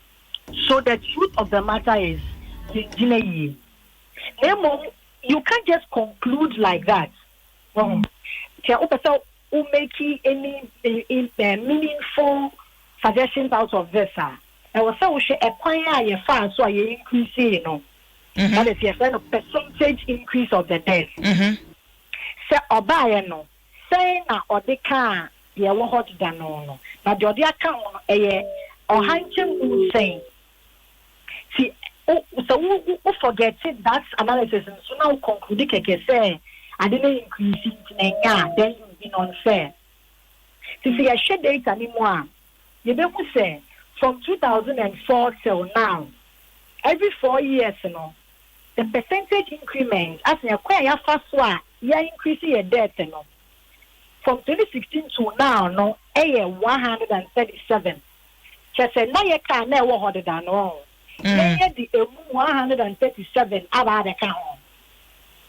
So the truth of the matter is you engineer yi. You can't just conclude like that. Who make any meaningful suggestions out of this I was so a point you found so you increase that is your percentage increase of the debt. Say buy no say na or the car you were hot than no but your account or handsome saying see so who forget it that's analysis and so now conclude say I didn't increase it then you've been unfair. See I share data anymore. You don't say from 2004 till now, every 4 years, the percentage increment as you acquire fast one, you increase your debt, from 2016 to now, 137. Just say now you can't never hold it down. The 137 about account.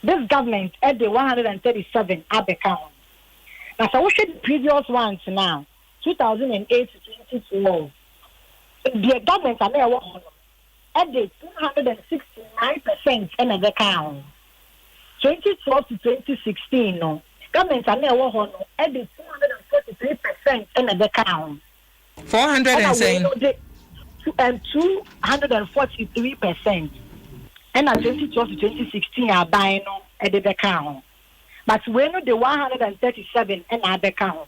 This government at the 137 ab account. Now, so we should the previous ones now, 2008 to 2012. The government are there at the 269% in the account. 2012 to 2016, no. Government are there at the 243% in the account. 400 and saying. And 243%. And at 2012 to 2016 are buying at the account. But we know the 137 and at the account.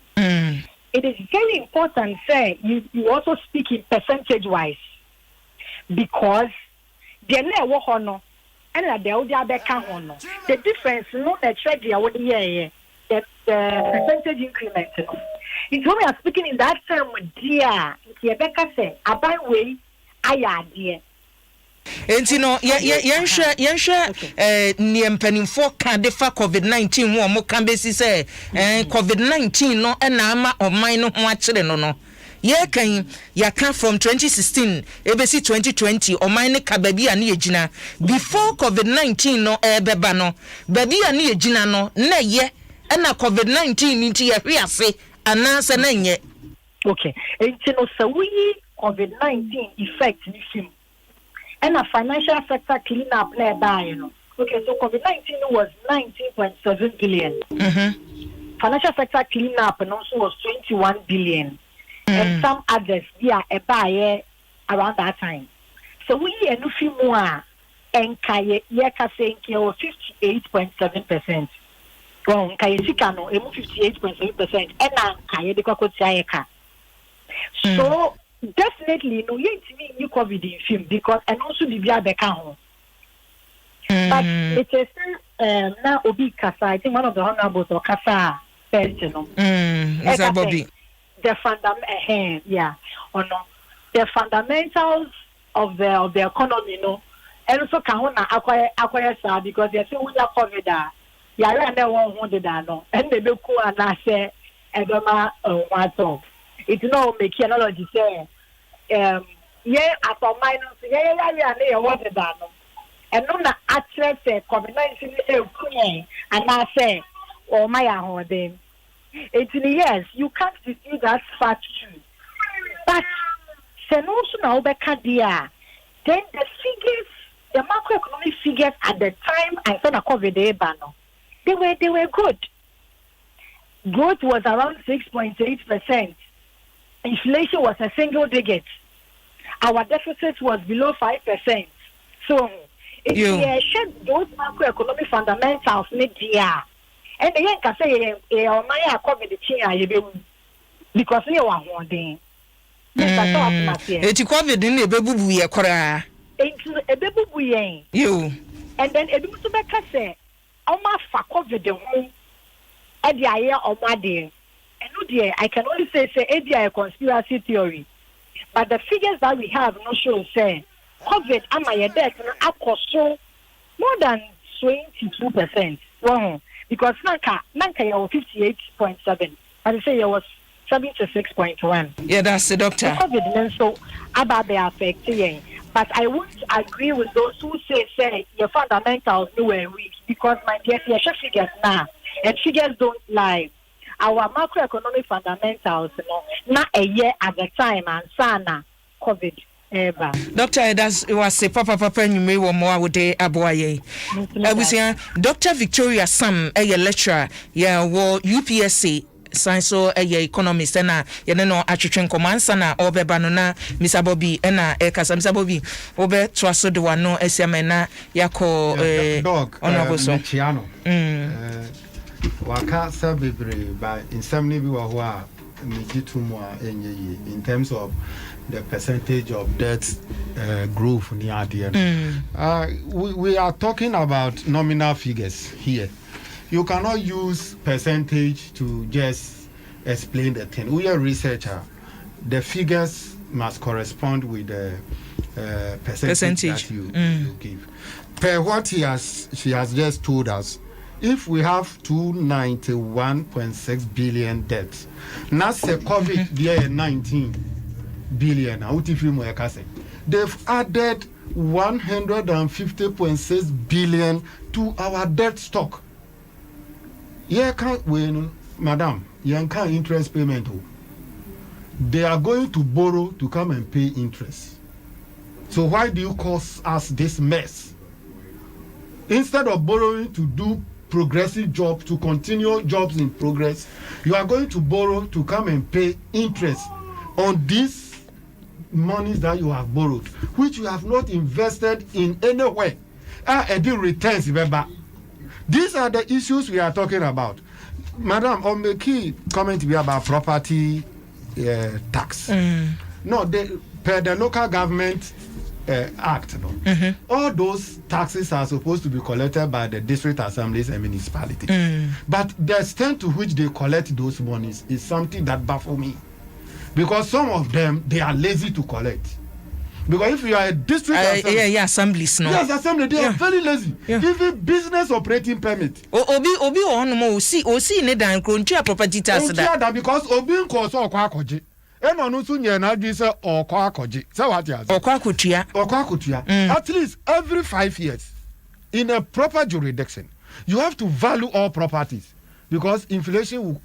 It is very important, say, you also speak in percentage wise. Because the never honor and the other account honor. The difference, not the treasury, the percentage increment. It's when we are speaking in that term, dear, Rebecca said, I buy way, I dear. And you know, yensha ni mpanimfo ka defa COVID-19 wo mo kan besi say COVID-19 no na ama oman no ho akire no ye kan ya kan from 2016 ebesi 2020 oman ne ka baby a ne yegina before COVID-19 no beba no baby a ne yegina no na ye na COVID-19 nti ye hwe ase ananse na nye okay enti no so we COVID-19 effect ni film and a financial sector clean up by okay, so COVID-19 was 19.7 billion. Financial sector clean up and also was 21 billion. And some others, a buyer around that time. So we are no more and Kaye saying 58.7%. Well, Kaye Sikano, 58.7%, and now Kaye the Kokotayaka. So definitely no yet me you COVID in film because and also the via account. But it is now Obi Kasa, I think one of the honorables or Kasa person. Bobby. The the fundamentals of the economy, and also can acquire because they say we are COVID. Yeah, and one wanted that and they look cool and I say Ebema it's no make analogy say as for minus what the dano and no na actually say COVID-19 and I say my home it's yes you can't dispute that fact too but then also now then the figures the macroeconomic figures at the time I saw the COVID they were good growth was around 6.8%. Inflation was a single digit. Our deficit was below 5%. So, if we shed those macroeconomic fundamentals mid-year, and then can say, my COVID because we are holding. It's COVID in the baby, a baby, you. And then it was to say, almost for COVID, the home, at the eye of my dear. And no, dear, I can only say, a conspiracy theory. But the figures that we have no show say, COVID, am I a death, so more than 22%. Wow. Because Nanka, you 58.7. I say it was 76.1. Yeah, that's the doctor. COVID, so about the affecting. But I won't agree with those who say your fundamentals were weak because my dear, your figures now and figures don't lie. Our macroeconomic fundamentals, not a year at the time and sana COVID. Doctor, that's was a papa you may want more with the aboye. I was here, Dr. Victoria Sam, a lecturer, yeah, UPSC. Science economist na yene no atwetwen komansa na obeba na Mr. Bobby na ekasa Mr. Bobby obe twaso de wano asiama na yakọ onoboso chiano waka sabebre by insomni bi wa ho a megitumu a enye in terms of the percentage of debt growth ni ade we are talking about nominal figures here. You cannot use percentage to just explain the thing. We are researcher. The figures must correspond with the percentage that you give. Per what she has just told us, if we have 291.6 billion debts, that's a COVID there 19 billion. They've added 150.6 billion to our debt stock. Yeah, can't win, madam. You can't interest payment. They are going to borrow to come and pay interest. So why do you cause us this mess? Instead of borrowing to do progressive jobs, to continue jobs in progress, you are going to borrow to come and pay interest on these monies that you have borrowed, which you have not invested in anywhere. And the returns, remember. These are the issues we are talking about. Madam, on the key comment be about property tax. No, per the local government act, no. All those taxes are supposed to be collected by the district assemblies and municipalities. But the extent to which they collect those monies is something that baffles me. Because some of them, they are lazy to collect. Because if you are a district assembly, assemblies, no. Yes, assembly, they are very lazy. Even business operating permit. Obi on mo see ne dan krontua property tax that because obi nko so okwa akoje. Eno no so nye na dwi se okwa akoje. Say what you are. Okwa akotua. At least every 5 years in a proper jurisdiction, you have to value all properties because inflation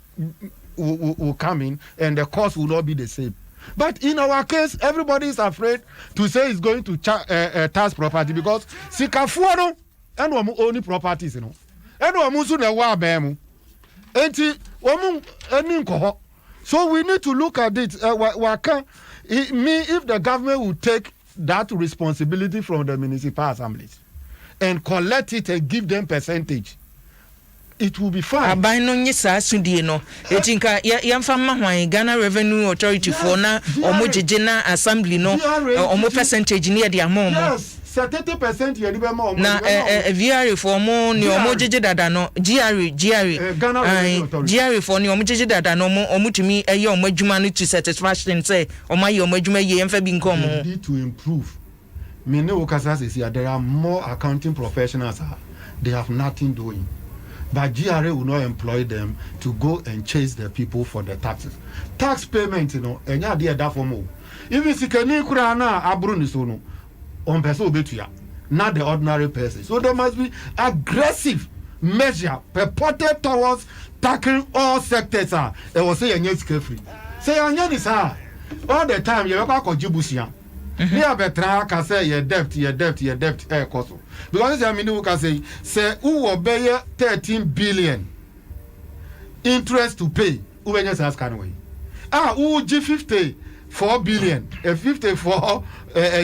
will come in and the cost will not be the same. But in our case, everybody is afraid to say it's going to tax property because sikafuano and only properties, you know. And wamusu ne wa bemu. Enti wamu eninko. So we need to look at it. If the government will take that responsibility from the municipal assemblies and collect it and give them percentage, it will be fine. Abino nyesa sudie no. Etinka yamfa mahwan Ghana Revenue Authority for na omo jejena assembly no omo percentage ni de amom. Yes, 30% ye be ma omo. Na VRA for mo ni omo jeje dada no. GRA Ghana Revenue Authority. GRA for ni omo jeje dada no omo tumi eye omo adwuma no to satisfaction say omo ye omo adwuma ye yemfa bi nko omo. Need to improve. Me ne okasa say there are more accounting professionals. They have nothing doing. But GRA will not employ them to go and chase the people for the taxes. Tax payment, you know, and yeah, they are that for more. Even si keni kurana abruni so no, on person obetuya, not the ordinary person. So there must be aggressive measure purported towards tackling all sectors. It was say yenye free. Say yenye ni sa all the time you waka ko jibusia. Me abetra ka say your debt koso. Because I mean who can say who obey 13 billion interest to pay ubenya sa scan way uji 54 billion 54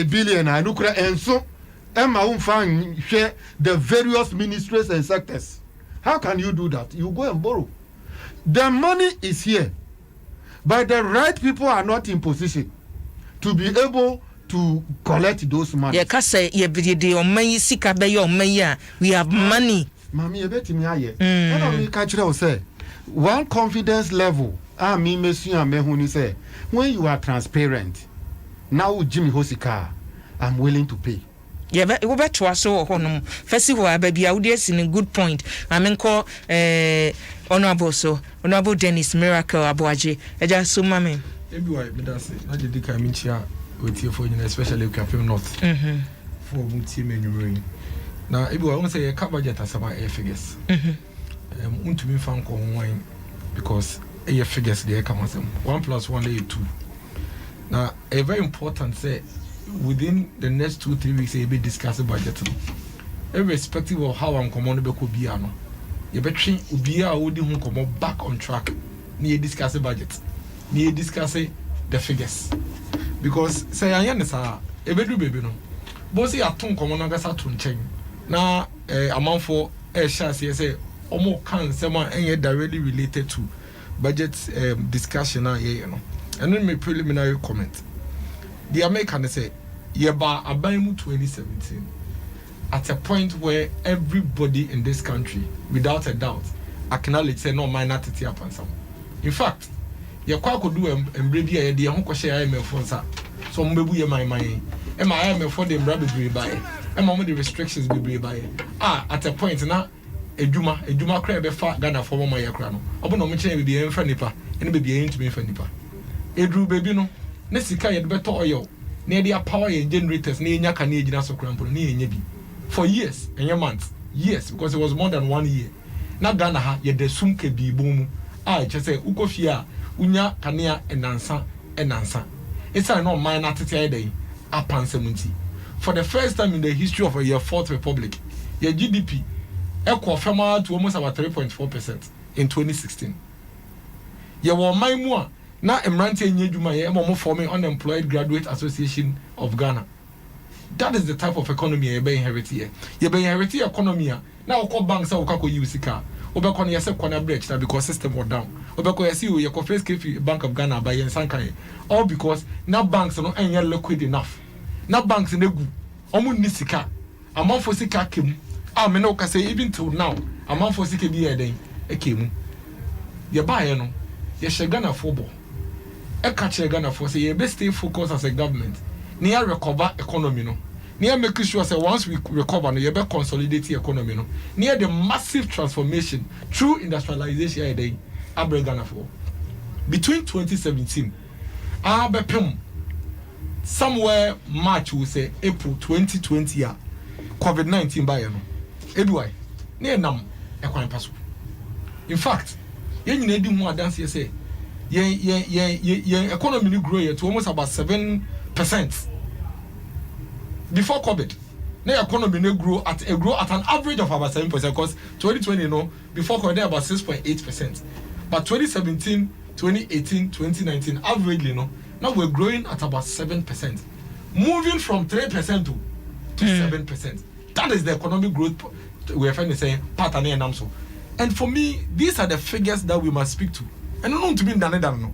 billion anukura enso Emma Umfang share the various ministries and sectors. How can you do that? You go and borrow. The money is here, but the right people are not in position to be able to collect those money. Yeah, cause we have money. Mami, you bet me aye. And I catch you say one confidence level. Me monsieur me say when you are transparent. Now Jimmy Hosika, I'm willing to pay. Yeah, but we bet to so honum. Festival baby, I would in a good point. I mean, call honorable Dennis Miracle Abuaji. I just so mami. Everywhere, me that's it. I did the Kaminchia with you for you, especially Captain North. For multi menu. Now, everywhere, I want to say a car budget as about air figures. To be found on wine because air figures they come as 1 + 1 = 2. Now, a very important say. Within the next 2-3 weeks, you'll be discussing budget. Irrespective of how I'm coming to be, you better be come back on track. Near discussing budget, near discussing the figures. Because say I understand, a better baby no. Bossy at Tom come on Agasa Tuncheng. Now, amount for a chassis say, almost can someone any directly related to budget discussion. And then my preliminary comment. The American say, Yeba Abaimu 2017, at a point where everybody in this country, without a doubt, acknowledge say no minor titi upon some. In fact, you could do and brave ye the Uncle share IMF fonsa. So maybe my IMF for them rabbit be by and mama the restrictions be by. At a point now, a Juma crab a fat Ghana for my crano. Open no mention be in Fanipa and be in to me Fanipa. A drew baby no. Nesika yet better oil near their power generators near Yaka near Jinaso Crampo near Yebi for years and your months. Yes, because it was more than 1 year. Now Ghana yet the Sumke be boom. I just say Ukofia, Unya, Kania, and Nansa. It's a no minor day, upon 70. For the first time in the history of your Fourth Republic, your GDP equal to almost about 3.4% in 2016. You were my more. Now, Emranti Nyejuma, forming Unemployed Graduate Association of Ghana. That is the type of economy you're being inherited here. You're being inherited economy. Now, all banks are going to use car. Obekon yase kwana bridge because system was down. Obekon yase you your first Bank of Ghana by Yansankai. All because now banks are not any liquid enough. Now banks in the good. Omu nisika. Amount for sika kim. Me no can say even till now. Amount for sika be a day. Ekemu. You buy no. You should Ghana football. Catch Ghana for say you best stay focused as a government. Near recover economy no. Near making sure say once we recover no, you better consolidate the economy no. Near the massive transformation through industrialization day, Abre Ghana for. Between 2017, somewhere March we say April 2020 year, COVID-19 by no. Edwai, near nam ekwan paso. In fact, you need more dance you say. Economy grew to almost about 7% before COVID. The economy grew at an average of about 7% because 2020 before COVID about 6.8%. But 2017, 2018, 2019 averagely now we're growing at about 7%. Moving from 3% to 7%. That is the economic growth we're finally saying pattern and AMSO. And for me, these are the figures that we must speak to. And not to be done no.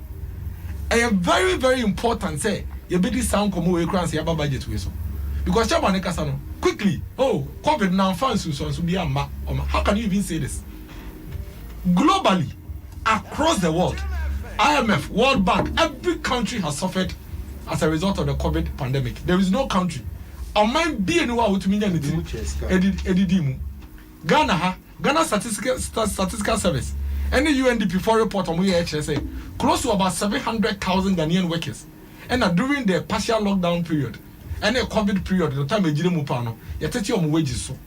I am very, very important. Say you better sound come away crans your budget way so. Because Chairman Kasano quickly, COVID now fans so be a how can you even say this? Globally, across the world, IMF, World Bank, every country has suffered as a result of the COVID pandemic. There is no country. Be anywhere with me anything. Ghana Statistical Service. Any UNDP for report on say close to about 700,000 Ghanaian workers. And during the partial lockdown period, and a COVID period, the time you take your wages so.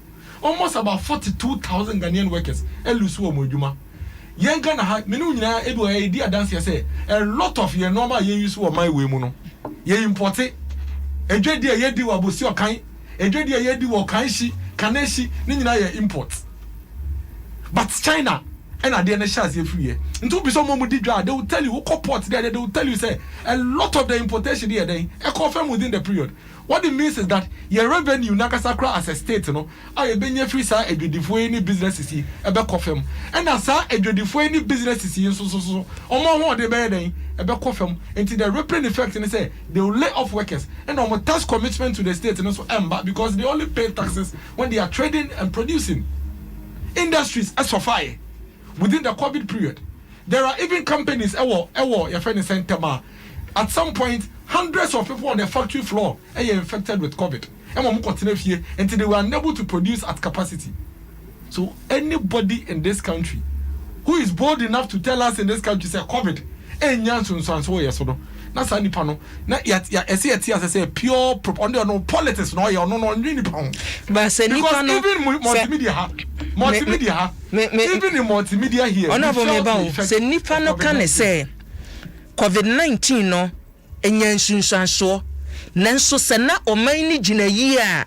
Almost about 42,000 Ghanaian workers. Young Ghana, dance say a lot of your normal use for my way mono. Ye imported a JD ye do abusio kind, a JD ye do or kanshi, kaneshi, nina imports. But China and at the end shares here free. Into be some more they will tell you who port there, they will tell you say a lot of the importation here they confirm within the period. What it means is that your revenue nakasakra as a state, you know, I been your free sir for any businesses here, a back of them. And as for any businesses here, so or more they bear a back of them until the rippling effect and they say they will lay off workers and on a tax commitment to the state and also because they only pay taxes when they are trading and producing. Industries as for fire within the COVID period. There are even companies, your friend is saying, at some point, hundreds of people on the factory floor are infected with COVID. And continue here until they were unable to produce at capacity. So anybody in this country who is bold enough to tell us in this country say COVID, that's any panel. Not yet, say pure no politics, no, but say even multimedia, even in multimedia here. Honorable Mebao, say nipa no can say COVID-19 no enya nsunsuanso nanso se na oman ni gina yi a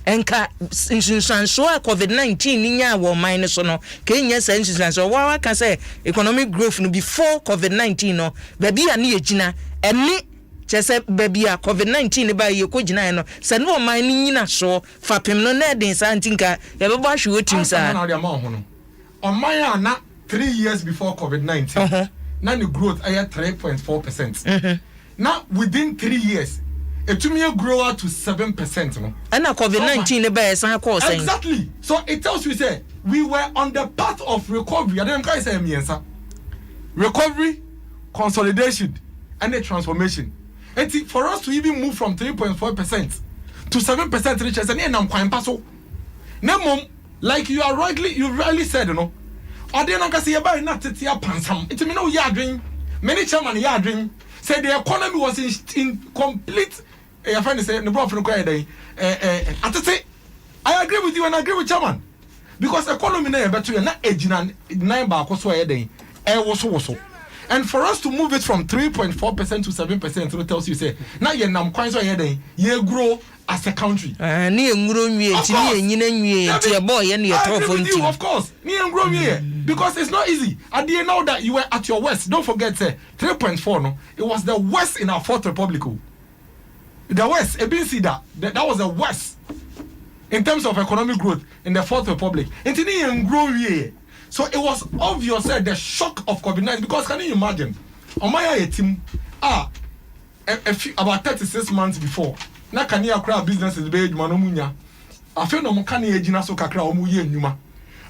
enka nsunsuanso a COVID-19 ni nya wo man so no ka enya se nsunsuanso wa ka say economic growth no before COVID-19 no baby a ne yegina eni chese baby a COVID-19 ba ye ko gina no se no oman ni nyina so fapem no na den sa ntinka ye bebo ahwe otim sa oman a na 3 years before COVID-19 now the growth is 3.4%. Now within 3 years, it will grow to 7%. No? And now COVID-19 exactly. So it tells you say we were on the path of recovery. I don't know say recovery, consolidation, and the transformation. And for us to even move from 3.4% to 7% riches, and I'm quite paso. Now, like you rightly said, you know. Or they not say about not to pansam. It me no yarding. Many chairman yarding said the economy was in complete. I find say no problem for day. I agree with you and I agree with chairman because economy na better na ejina 9 ba so day. So. And for us to move it from 3.4% to 7%, it tells you say now you nam kwan so day. You grow as a country. Ni nguro nwie ti ni enyina nwie ti e boy ye na of course. Ni nguro nwie because it's not easy. And you know that you were at your worst. Don't forget 3.4 no. It was the worst in our Fourth Republic. The worst. That was the worst in terms of economic growth in the Fourth Republic. Until ni nguro nwie. So it was obvious that the shock of COVID-19 because can you imagine? On my team about 36 months before. Na can you acquire businesses be adwuma no munya. Afi no mo kan ye gina so kakra o mu ye nnuma.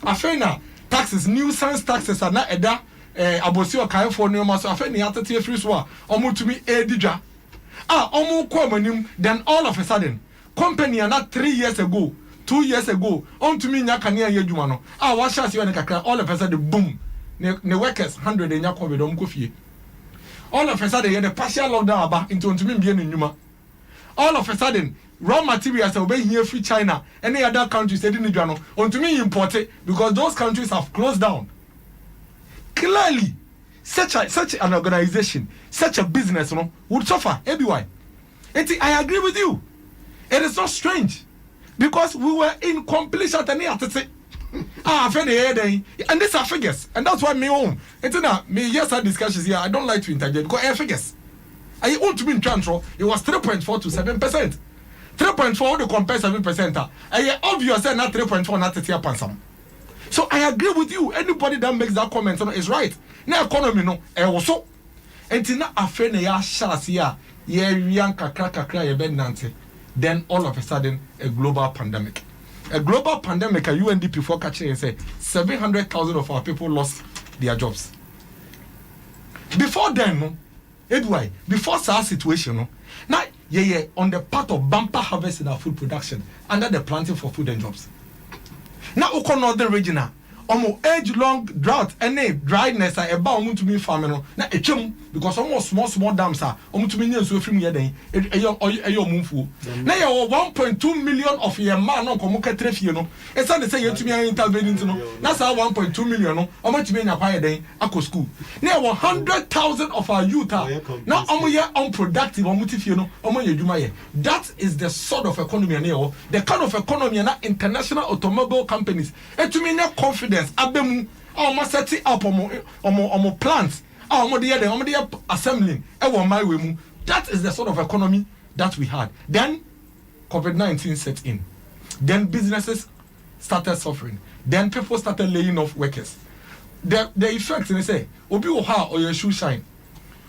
Afi na taxes nuisance taxes na eda abosi o kai for no ma so afi na atete free so a omutumi edidwa. Omu ko amanim then all of a sudden company na 3 years ago 2 years ago on to me nya kan ye adwuma no wa chance you na kakra all of a sudden boom ne workers 100 nya ko be dom ko fie all of a sudden the partial lockdown aba into ntumi bie no nnuma. All of a sudden, raw materials are being here free China. Any other countries they didn't know. On to me import it because those countries have closed down. Clearly, such an organization, such a business, would suffer everywhere. And I agree with you. It is not strange because we were in complete shutdown. And these are figures, and that's why me home. Yes, our discussions here. I don't like to interject because I figures. I want to be in transfer. It was 3.4 to 7%. 3.4 to compare 7%. I obvious not 3.4 not 30%. So I agree with you. Anybody that makes that comment is right. Now economy no also. Until now after na ya shasia ye kakra ye benante. Then all of a sudden a global pandemic. A global pandemic a UNDP forecast and say 700,000 of our people lost their jobs. Before then no. Anyway, before such situation, now on the part of bumper harvest in our food production under the planting for food and jobs. Now, northern region, almost age-long drought and dryness are about to be farming. Now, because almost small dams are to be near so from your day. Now, 1.2 million of your man on Comoca Trefino. It's not the same to me intervening. That's our 1.2 million. How much mean a higher day? Ako school. Now, 100,000 of our youth are now unproductive. That is the sort of economy, the kind of economy and international automobile companies. And to me, confidence. Abemu Almost setting up on plants. The assembling. My way. That is the sort of economy that we had. Then COVID-19 set in. Then businesses started suffering. Then people started laying off workers. The effect, they say, Obi Oha or your shoe shine.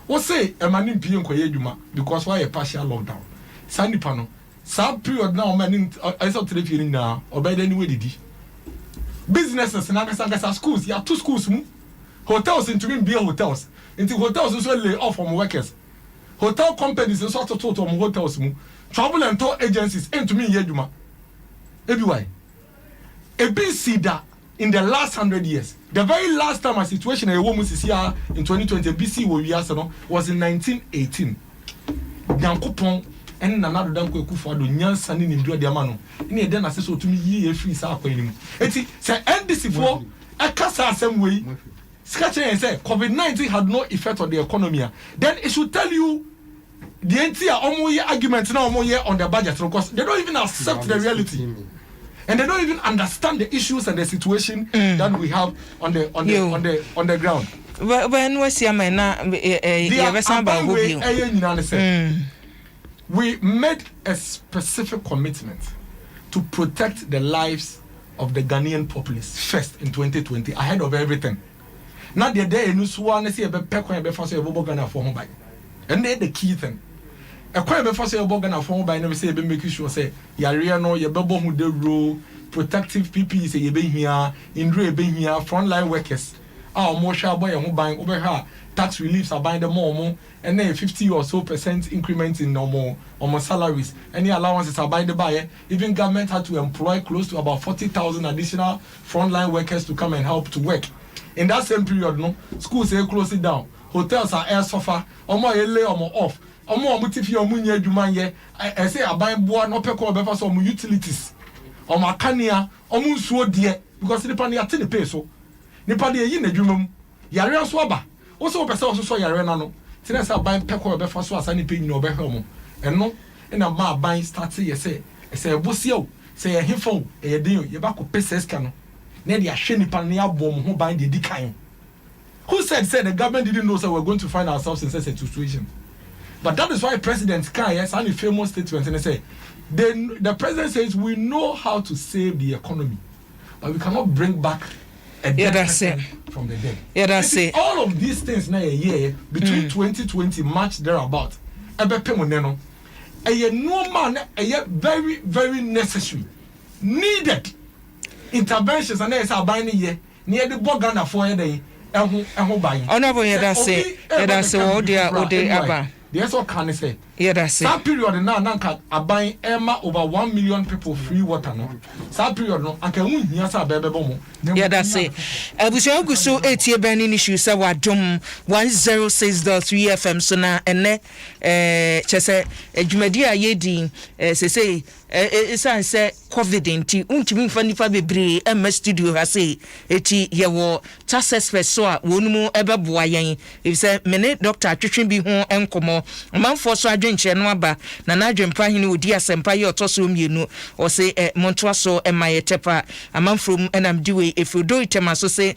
What say a man in Pion Koyejuma because why a partial lockdown? Sandy Pano. Some period now, man, I saw to the feeling now, or by any way did he. Businesses and other schools, you have 2 schools. Hotels into being hotels. Into hotels also lay off from workers. Hotel companies and sort of total hotels. Travel and tour agencies into me, Yeduma. Everywhere. A BC that in the last 100 years, the very last time a situation a woman is here in 2020, BC was in 1918. Dankopon and another Danko Kufado, Nyan Sani in Diamano. In a den assessor to me, ye free South Queen. It's say, end this before a casa same way. Sketching and say, COVID-19 had no effect on the economy. Then it should tell you the entire argument now on the budget because they don't even accept the reality. And they don't even understand the issues and the situation that we have on the ground. When was your man? We made a specific commitment to protect the lives of the Ghanaian populace first in 2020 ahead of everything. Now the day in Uswan see a pekwan be fast ebo Ghana for home by. And they the key thing. A quite be fast ebo Ghana for home by never say be make sure say yarea no ye bebo hu de rule protective PPE say ye be here indre be here frontline workers. Our more sha boy home buying over her tax reliefs are buying the more and then 50 or so % increment in normal salaries. Any allowances are buying the buyer. Even government had to employ close to about 40,000 additional frontline workers to come and help to work. In that same period, no schools say close it down. Hotels are air suffer. Omo lay omo off. Omo tifi omo nye adwuma ye. I say aban boa no peko obefa so omo utilities. Omo akania, omo nsuo de because the pan yate ne pay so. Nipa de yi na adwuma mu. Yare so aba. Wo so pese so yare na no. Tena say aban peko obefa so asa ne pay nyina obehwe omo. Eno na ma aban start ye say bosia o. Say ye hifo e den ye ba ko pese ska no. Who said the government didn't know so we're going to find ourselves in such a situation? But that is why President Kai has a famous statement and they say the president says we know how to save the economy, but we cannot bring back a dead from the dead. Yeah, that's it. All of these things now a year between 2020 March thereabout. A normal, very, very necessary, needed interventions and there's a binding year near the Bogana for a day and buying. Honorable, that's all dear. Yes, what can I say? Yeah, that's it. That period now, are buying Emma over 1 million people free water. No, that period, no, I can win. Yes, I baby bomo. Yeah, that's it. I was going to so 8 year banning issues. So Adom 106.3 FM. So now, and Chese, Jumedia Yedin, say, it's I say, COVID inti, untimi fanifa bebre, MS studio has say, eti yewo, tases fesoa, wonumu ebe buayen. If say, mene Dr. Atwitwin bi ho enkomo, man for so adwenche no aba, na na adwempa hini odi asempa ye otoso mienu, o say, montoa so emayetepa, amam from enamdiwe, if you do itema so say,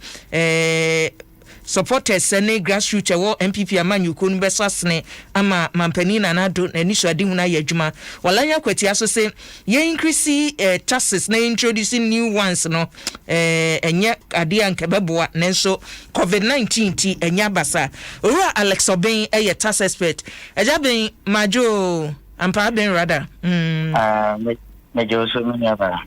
supporters sene grassroots wo MPP amanyu ko nbe sasne ama mampani na nado na ni so ade huna ya adwuma walanya kwati aso se ye increase taxes na introducing new ones no enye ade anka beboa nenso COVID-19 ti enya basa ora Alex Oben eye tax expert eja ben majo ampa ben rather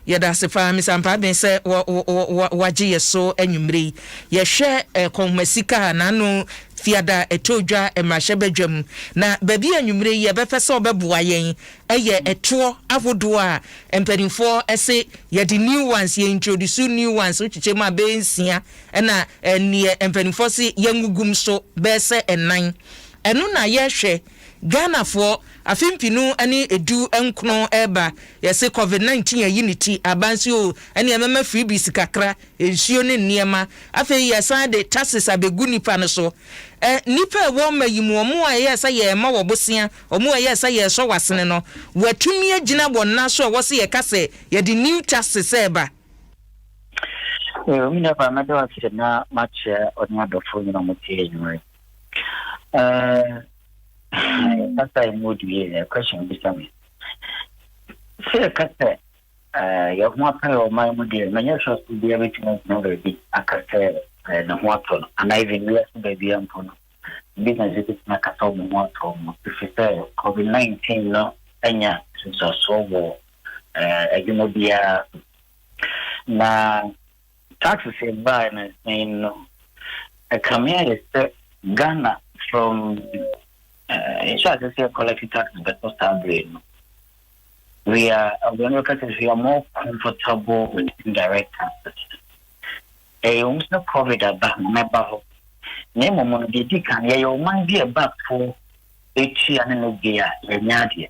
yeah, that's the family. Some people say, "Waji yeso enyumri." Ye share konmesika na no fiada etoja emrashebedwam na baby enyumri ye befese obeboa yen eye eto avodo a empanifo ese ye the new ones ye introduce new ones uchiche ma be nsia na ne empanifo se yengugum so be se enan eno na ye hwe Ghana for afimpinu ani edu enkono eba yese COVID-19 ya unity abansi o ani emema freebies kakra ensuo ne niema afi yesa de taxes abegu nipa ne so nipa wo mayimu omo a yesa ye ma wo bosia omo a yesa ye so wasene no watumi agina wonna so wo se ye kase ye de new taxes eba We never met us in a much on the phone on the that's a mood a question with me. Say a cat, your mother or my dear, my yourself to be able to know very big. I can say, no water, and I even US baby and business is not a home water. If you say COVID-19, no, and yeah, since I saw you know, be a now taxes in violence, a community Ghana from insurance collective taxes, but not our brain. We are more comfortable with indirect taxes. A almost no COVID about member. Name of the deacon, you might be about for 80 and no gear, Yadi.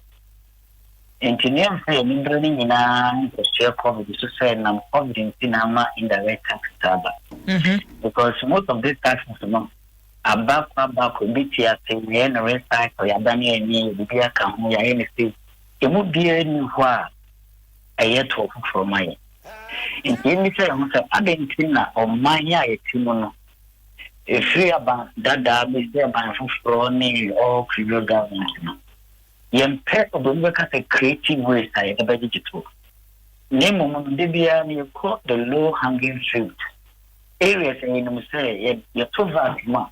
Engineer say learning in a share COVID to say I'm confident in our indirect tax because most of these taxes are back could be here saying we are rest or Yabani and me will be a come here anything. It would be a new war a year to from my in the say I didn't think or my eye timono. If we about that is there by running all previous government. Yem pet of the work as a creative way side the digital. Name of Dibia, you caught the low hanging fruit. Areas in them say, you're too vast, ma.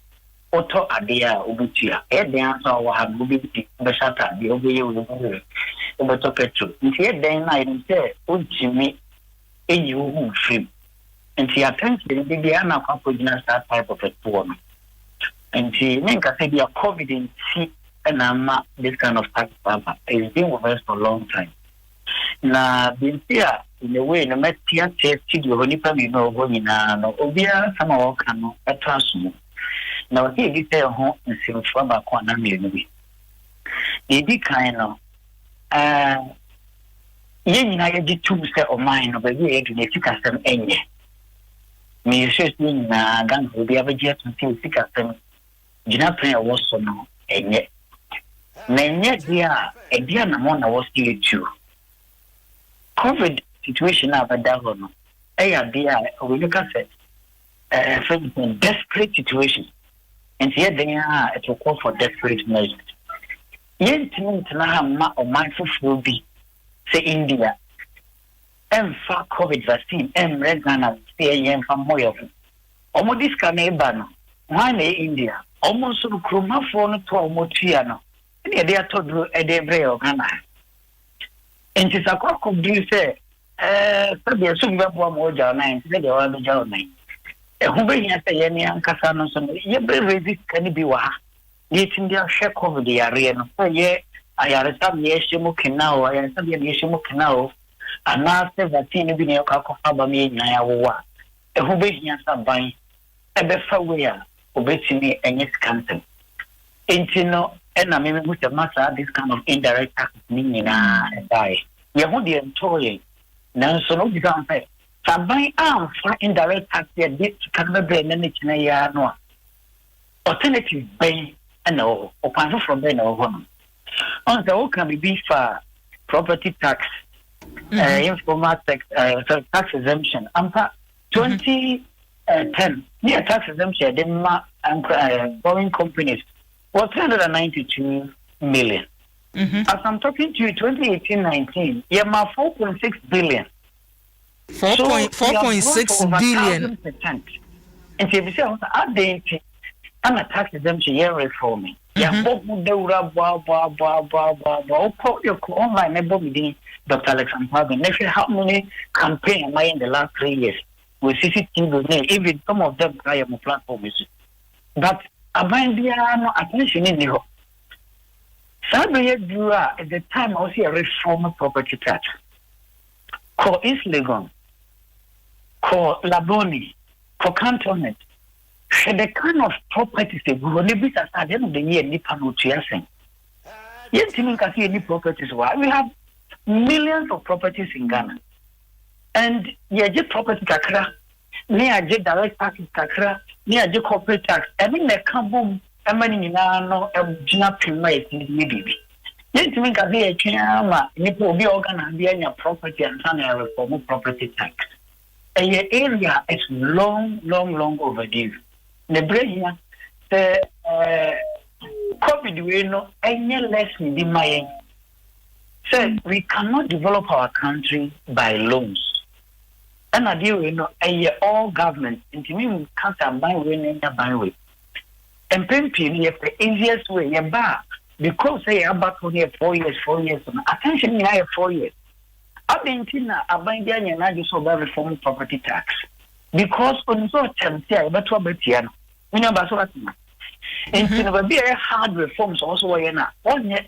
Auto Adia, Ubutia, Ed the answer will have Bubi, Bashata, the Obi, but okay, true. And here then I say, oh, Jimmy, a you free. And she attends the Bibiana Capodina start type of a poem. And she make a say, be a COVID in sea. And I'm not this kind of tax baba. It's been with us for a long time. Now, been here in a way, no matter safety, you only probably know going now. No, Obia, some of our canoe, a transmo. Now, here we say a home and see from a corner maybe. The big kind of yen, I did 2 set of mine over here to the custom any. Me, just mean, gun will be able to see custom. Do not play a war so now, and yet. Many dear, a dear Namona was here too. COVID situation of a devil. Dear, we look at it. Desperate situation. And yet they are to call for desperate measures. Yet, now, mindful will be, say, India. And for COVID vaccine, and red Ghana, stay from Moyo. Almost this can a ban. Why India? Almost so Kruma phone to Motiano. They are told a day of Ghana. And it's a cock of you say, probably a soon more more journey, they are the journey. Who bring us a young Cassano, you resist can be wa. Yet in their share over the area. Yeah, I are some years you now, I am some years you now, and now says that Tina be near Kakofaba me Nayawa. Who bring us a buying a better way, obeying me and yes, canton. Intino. And I mean, with the matter, this kind of indirect tax meaning, die. You want the employee. Now, so no, you can't say, Sabai arm for indirect tax, you did to come back and then it's no alternative bay and no, or pan from Ben or one. On the whole can be for property tax, informal tax exemption. I'm 2010, near tax exemption, then foreign companies. Was 392 million. As I'm talking to you, 2018-19, you have 4.6 billion. 4.6 billion. 1,000%. And if you say, I'm a tax exemption year reforming. Yeah, online Dr. Alexander. Next, how many campaigns am I in the last 3 years with CCTV? Even some of them try on platform. But I find no attention in the Saturday at the time I was a reform property tax. Call East Legon, call Laboni, call Cantonment. The kind of properties they will only be at the end of the year, Nippon Uchiasing. Yet, you can see any properties. Why we have millions of properties in Ghana. And yeah, just property kakra, near direct tax kakra, near corporate tax. I mean, they come boom, and many no, Gina Primate, maybe. Yet, you can see a chama, Nippo be organ and be any property and some reform property tax. a area is long overdue. The brain the COVID we know any less in the mind. So we cannot develop our country by loans. And I deal with all government into me can't buy winning the buy with. And pimping the easiest way you buy because they are back on here 4 years. Attention, I have 4 years. Argentina, I buy the and I just over reform property tax because on so chance, but to a betiano. We know about what. And it will be a hard reforms also. Why not? One yet,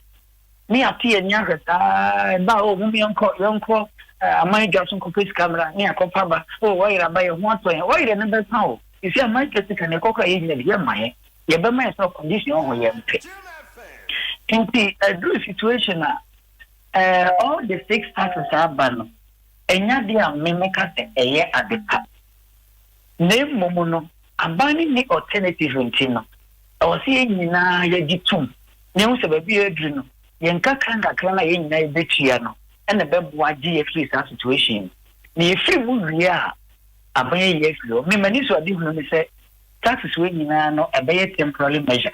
me a tea and younger, now, young call. I might get some copies camera near Copaba. Oh, why I buy a 1 point? Why the number now? If you might get it and a coca in the money, you better myself condition on your pay. In the good situation, all the 6 taxes are banned. And yet, they are mimicking a year at the top. Name Momono, abandoning the alternative in China. I was seeing in a Yajitum. News of a beer dream. Yanka Kanga in Nigeria. And the Bebwa GFC situation. The free would are a bay years ago. Many so different say taxes winning now a bay temporary measure.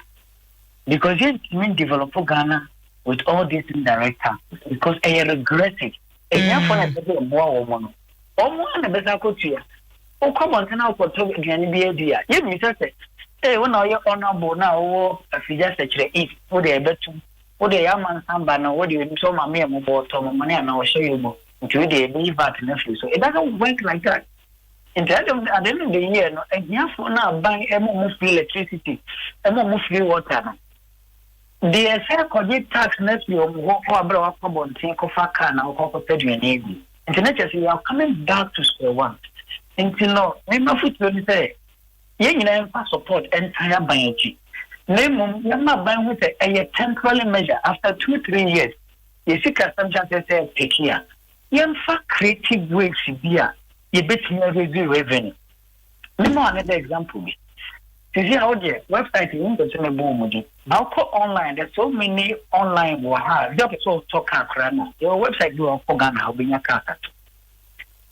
Because you mean develop Ghana with all these indirect taxes because I regret it. And you find a more woman. Or one better coach here. Oh, come on, now for talking again be a dear. You miss it. Hey, when are you honorable now? If you just actually eat for the better. What the young man samba what do you so my mere mobile money and I will show you more until they leave that nephew. So it doesn't work like that. In the end of the year, and you for now buying a more free electricity, a more free water. The collect tax next year walk about carbon think of a can or copper pedal navy. Internet you are coming back to square one. Until now, remember food say, you support entire biology. Name not buying with a temporary measure after 2-3 years. You see, consumption says, take here. You creative ways to be a bit more revenue. Let me another example. You see how the website is in the boom. Now, online, there's so many online wahar. You also talk your website do for Ghana, how being a cat.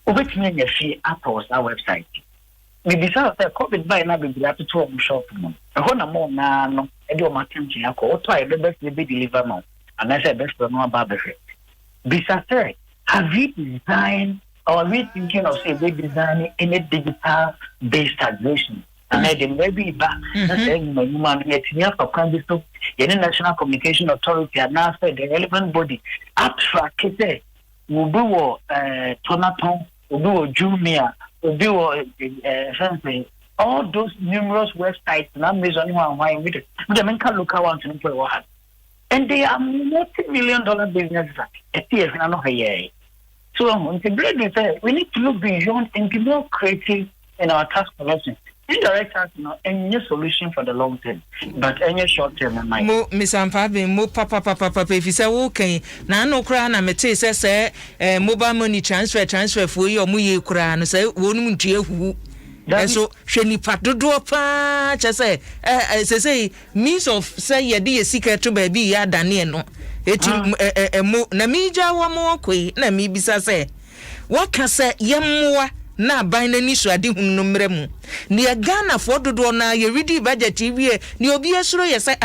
Over to me, see Apple's our website. Maybe some of the COVID by now be glad to talk shop. A whole more now, no, I do my team to or try the best to be delivered now. And I said, best for no barber. Besides, have you designed or are we thinking of say, designing any digital based taxation? And then maybe back, saying, my human yet near for Congress, the National Communication Authority, and now said the relevant body, abstract, will do Tonaton, will do Jumia. All those numerous websites and Amazon why with the men can look around to know what. And they are multi-million-dollar businesses at year. So we need to look beyond and be more creative in our tax collection. Indirect tax not any solution for the long term, but any short term. Mo Miss Ampabe, mo papa. If you say okay, na no kra na mete say mobile money transfer for you mu ye kra no say wonu ntie hu. So hweni padodo pa cha say say means of say ye de sika to ba bi ya dane no. Eti mo na mi ja wo mo koi na mi bisa say waka say yemmoa na ban na ni so ade hunu mremu ne Ghana for dodo na ye ready budget wie ne obi esoro ye say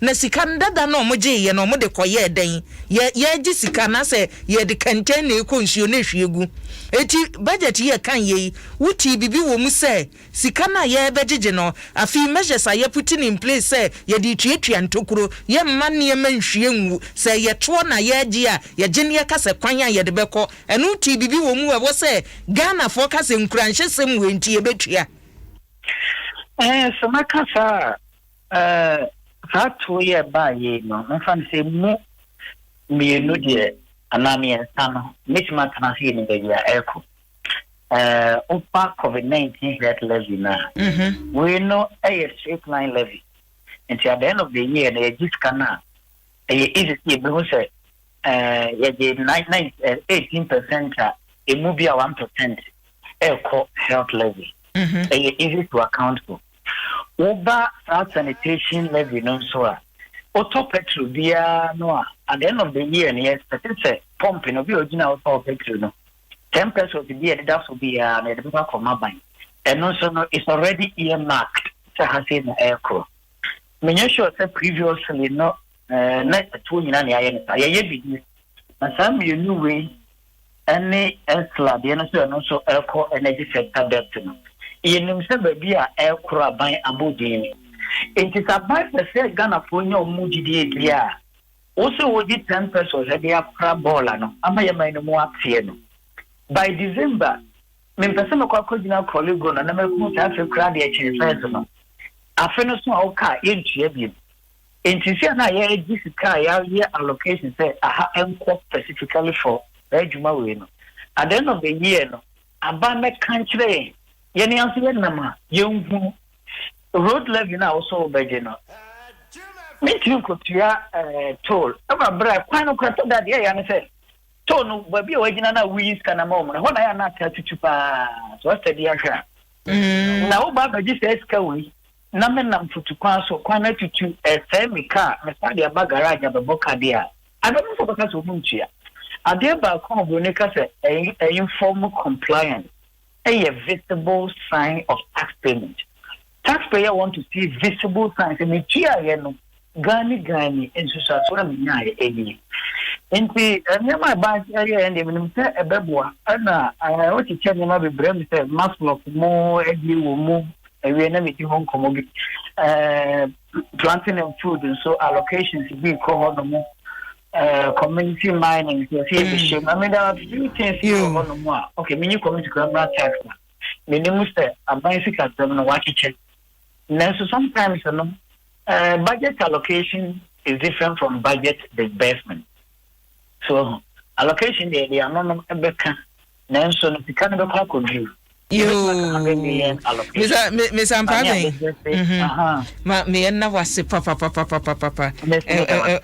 na sika ndada na omoje ye na omode koye den ye gi sika na say ye de kanten na ekonsuo na hwiegu eti budget ye kan ye wuti bibi wo mu say sika na ye begege no afi measures ye putting in place say ye di tuatua ntokuro ye mma ne ma nhwie nwu say ye to na ye gi a ye gene ye kase kwan a ye de beko enu ti bibi wo mu we wo say Ghana for kase nkuranhye sem we nti ye betua so makasa that 2 year by ye no mfan say mu me no de anami ensano mitma kana hi ni be ya eko opa COVID-19 health levy na we know a straight line levy and at the end of the year they just kana easy be who say ye 18% e mu bia 1% eco health levy easy to account for. Over sanitation levy no so auto petrol bia no at the end of the year and yes but it's a pump no be original auto petrol no 10 pesos to be a that's will be a paper for my bank. And also no, it's already earmarked to have in aircraft. Many sure said previously no not two in any business. And some you knew way any aircraft, and also aircraft energy sector debt. In himself be a aircraft by a body. It is about the say Ghana for your moody dear. Also, we did 10 pesos at the crab ball. Am I a more by December, me person ko akogina colleague go na na me ta fe kra de akiri first no afeno so o ka yentua bi entisi na ye disika ya allocation say aha enko specifically for ejuma we no at the end of the year no aba me kanchre ye ni anso ye na ma ye nhu road levy na also obege no me tin ko tua toll aba bra kwan no kra to da de ya ne say no baby original na we scan na mom na hona ya na ta tutupa so steady ahwa na wo ba ji say ska we na me na mfutukwa so kwa na tutu FM car me sa de ba garage abebo ka de a adom so ka so munchia ade ba ko bo ne ka say informal compliance a visible sign of tax payment. Taxpayer want to see visible signs and chia ye no gani enso so so na me nya e Enti nyama ba area ende minimum se ebeboa na o ti che nyama bebre mi se maslow mo edi wo mu ewe na mi ti hon komo bi planting and food and so allocations be ko no mo community mining so see be shame I mean there are few things ko no mo okay mini community criminal tax minimum se abansi ka dem no wa cheche na so sometimes no budget allocation is different from budget disbursement. So allocation they are not beka na so no pika na beka control Miss Ampave ma me na wase papa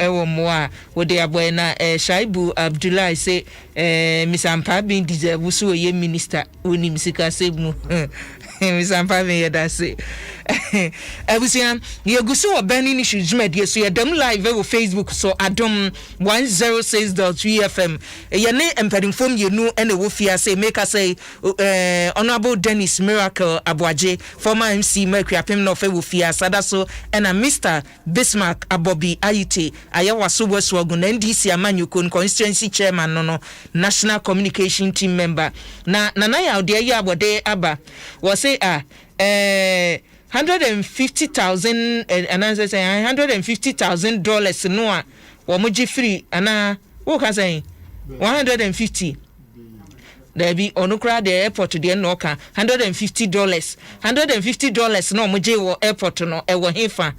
wo moa wo de aboy na Shaibu Abdullah say Miss Ampave deserve so ye minister onim sika semu Miss Ampave ye da say Abusian ye gusu obani ni shujuma de so ye dem live on Facebook so Adom 106.3 FM ye ne empadinfom ye nu ene wo fia say make us say Honorable Dennis Miracle Abuaje former MC Mercury Apem no fe wo fia sada so ena Mr Bismarck Abobi Ayite ayawa so wesogun NDC Amanyukon constituency chairman no national communication team member na ya de ya abode aba wo say $150,000 and I say $150,000 no a wo mo gi free ana wo ka say 150 there be onukra the airport there no ka $150 no mo gi wo airport no e wo hefa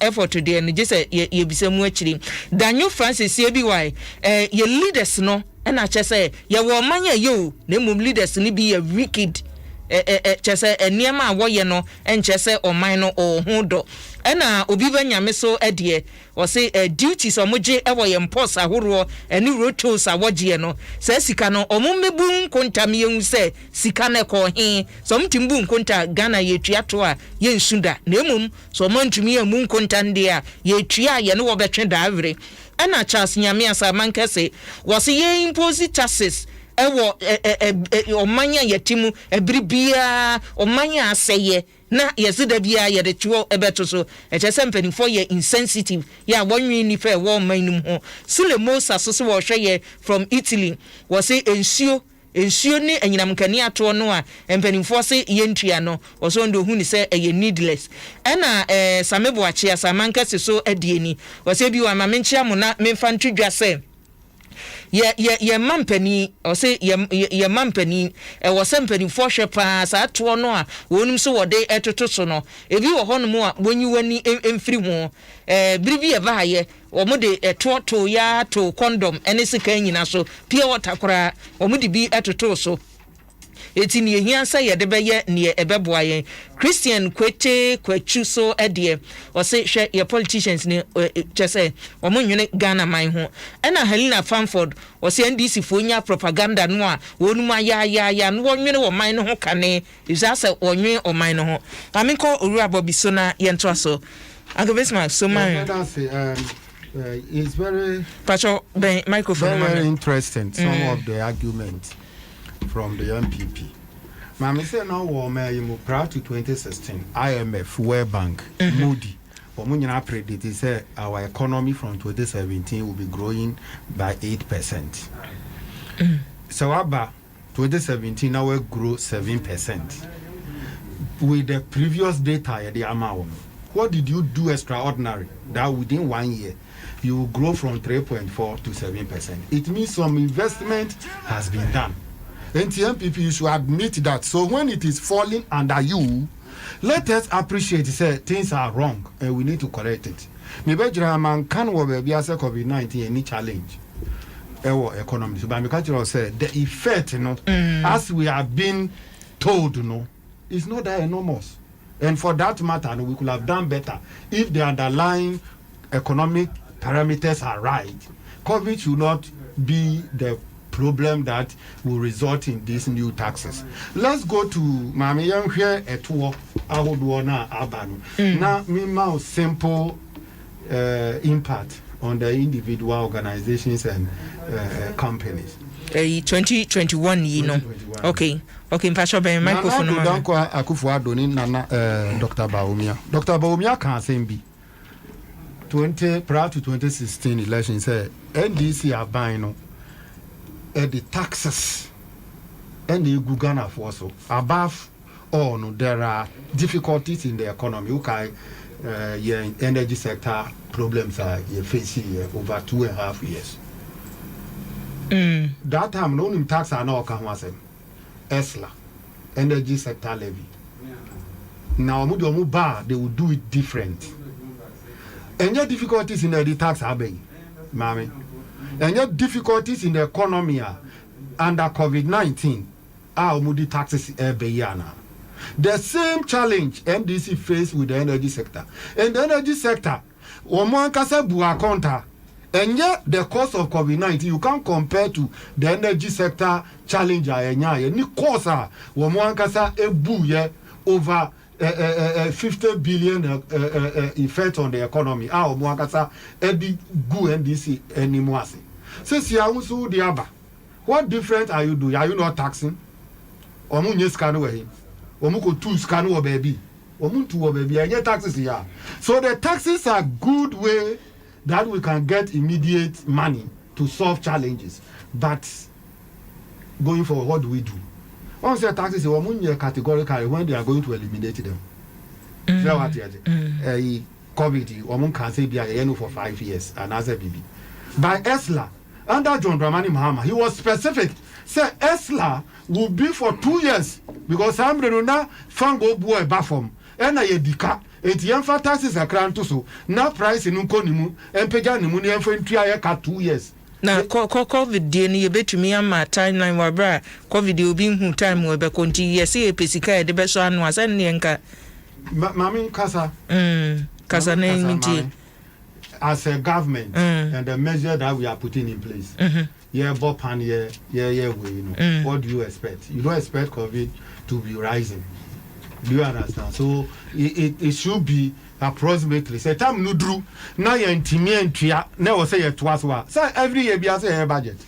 airport there no just ye bisemu akiri Daniel Francis ye bi why ye leaders no na che say ye wo manya yo na mum leaders ni bi ye wicked chese eniema awoye no enchese oman no ohudo ena obi banyame so edie o say duties omoje ewoye impos ahoro eni rotos awoje no se sika no omummebu nkontam yehu se sika na ko he so mtimbu nkonta Ghana yetua to a yensuda na emum so mantumi emu nkontan de a yetua ye no wo betwe daawre ena Charles Nyame asa mankese wo say ye impose taxes ewo omanya yetimu ebribia omanya aseye na yesida bia ye de tuo ebeto so echese mpanifo ye insensitive ya wonwi ni fe wo manum ho Sulemosa so wo hweye from Italy wo say ensuo ni enyinam kani ato no a mpanifo se yentua no wo so ndo hu ni se eye needless ena Samebo Achia Samanka so edieni wo say bi wa mamenchia mo na memfa ntwedwa se ye mampani o say ye mampani wo sempani for shepa sa to no a wonum so wode etoto so no ebi wo hono a wonyi wani emfiri ho biribi e ba ye wo mo de to ya to condom ene sika nyina so pure water kora wo mo de bi etoto so eti ni ehia sa ye de be ye ne ebeboa ye Christian kwachu so edie o say hwe ye politicians ni chese o munwene Ghana man ho ena Helena Famford o say NDC fo nya propaganda no a wonum ya no wonwene wo man no ho kane izasa wonwe o man no ho amiko owura bobi so na ye nto so agobesma so man it's very Pacho ben microphone very interesting some of the arguments from the MPP. Mami say now prior to 2016, IMF, World Bank, Moody, Omunyana predicted say our economy from 2017 will be growing by 8%. So about 2017 now we grow 7%. With the previous data, the amount, what did you do extraordinary that within 1 year you will grow from 3.4 to 7%? It means some investment has been done. And the MPP, you should admit that. So when it is falling under you, let us appreciate say things are wrong and we need to correct it. Maybe man can be as a COVID-19 any challenge. Our economy. So by me say the effect, as we have been told, is not that enormous. And for that matter, we could have done better if the underlying economic parameters are right. COVID should not be the problem that will result in these new taxes. Let's go to Mami Yang here at work. I would want to now me simple impact on the individual organizations and companies. 2021, Okay. Okay, Pastor Ben, microphone. Nana Dr. Baumia. Dr. Baumia can't say be. Prior to 2016 elections, NDC are buying the taxes and the Gugana for so above all. There are difficulties in the economy. Okay, energy sector problems are facing over 2.5 years. That time, no tax are not coming. ESLA, energy sector levy. Now, they will do it different. And your difficulties in the tax are big, Mammy. And your difficulties in the economy under COVID-19 are moody taxes every year now. The same challenge MDC faced with the energy sector. And the energy sector, and yet the cost of COVID-19, you can't compare to the energy sector challenge. Any cost over 50 billion effect on the economy. NDC anymore. What different are you doing? Are you not taxing? Baby. Taxes here. So the taxes are good way that we can get immediate money to solve challenges. But going forward, what do we do? Once the taxes are categorically when they are going to eliminate them. COVID, can say for 5 years and as a baby. By ESLA, under John Dramani Mahama, he was specific. Say ESLA will be for 2 years because I'm Renona Fango Boy Bafom and I dika. ATM for taxes are crammed to so now price in Unkonimu and Pejanimu and for 2 years. Now, COVID, dear, you bet to me, my timeline were bra. COVID, you being who time will be continue. Yes, a Pesica, the best one was and Yanka. Mammy Casa, Casa name as a government and the measure that we are putting in place. Yeah, Bob and yeah, what do you expect? You don't expect COVID to be rising. Do you understand? So it should be approximately say time no drew now you intimate never say it was what so every year be as a budget.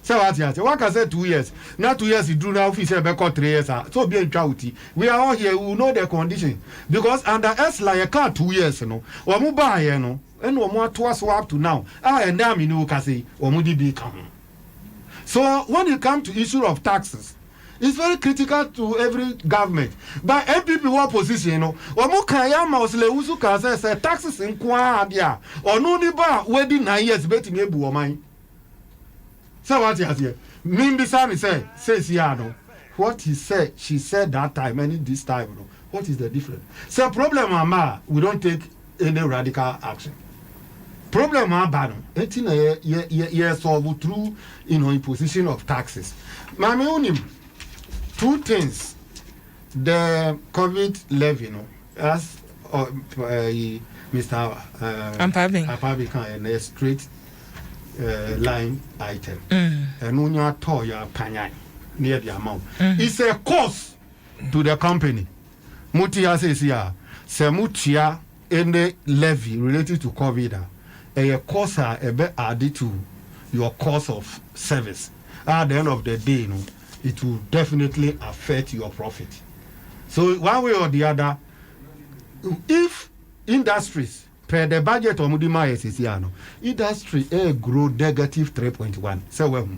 So what can say 2 years now 2 years you drew now if say back 3 years so be in trouty. We are all here, we know the condition because under ESLA you can't 2 years or mu buy and more to us up to now and now you know can say or mudi be come. So when you come to issue of taxes, it's very critical to every government. But MPP what position, Omo Kayama was Leusuka says taxes in Kwadia or no niba wedding 9 years betting me bu mine. So what he has here? Mimbisani says Yano. What he said, she said that time and this time. What is the difference? So problem ama we don't take any radical action. Problem ama ye solve through imposition of taxes. Mami unim. 2 things. The COVID levy, as Mr. Ampabi and a straight line item. And when you are told you are panyai near the amount, it's a cost to the company. Mutia says here, Semutia any levy related to COVID, a cost are added to your cost of service. At the end of the day, it will definitely affect your profit. So one way or the other, if industries per the budget of Mudima SCCano, industry grow negative 3.1. So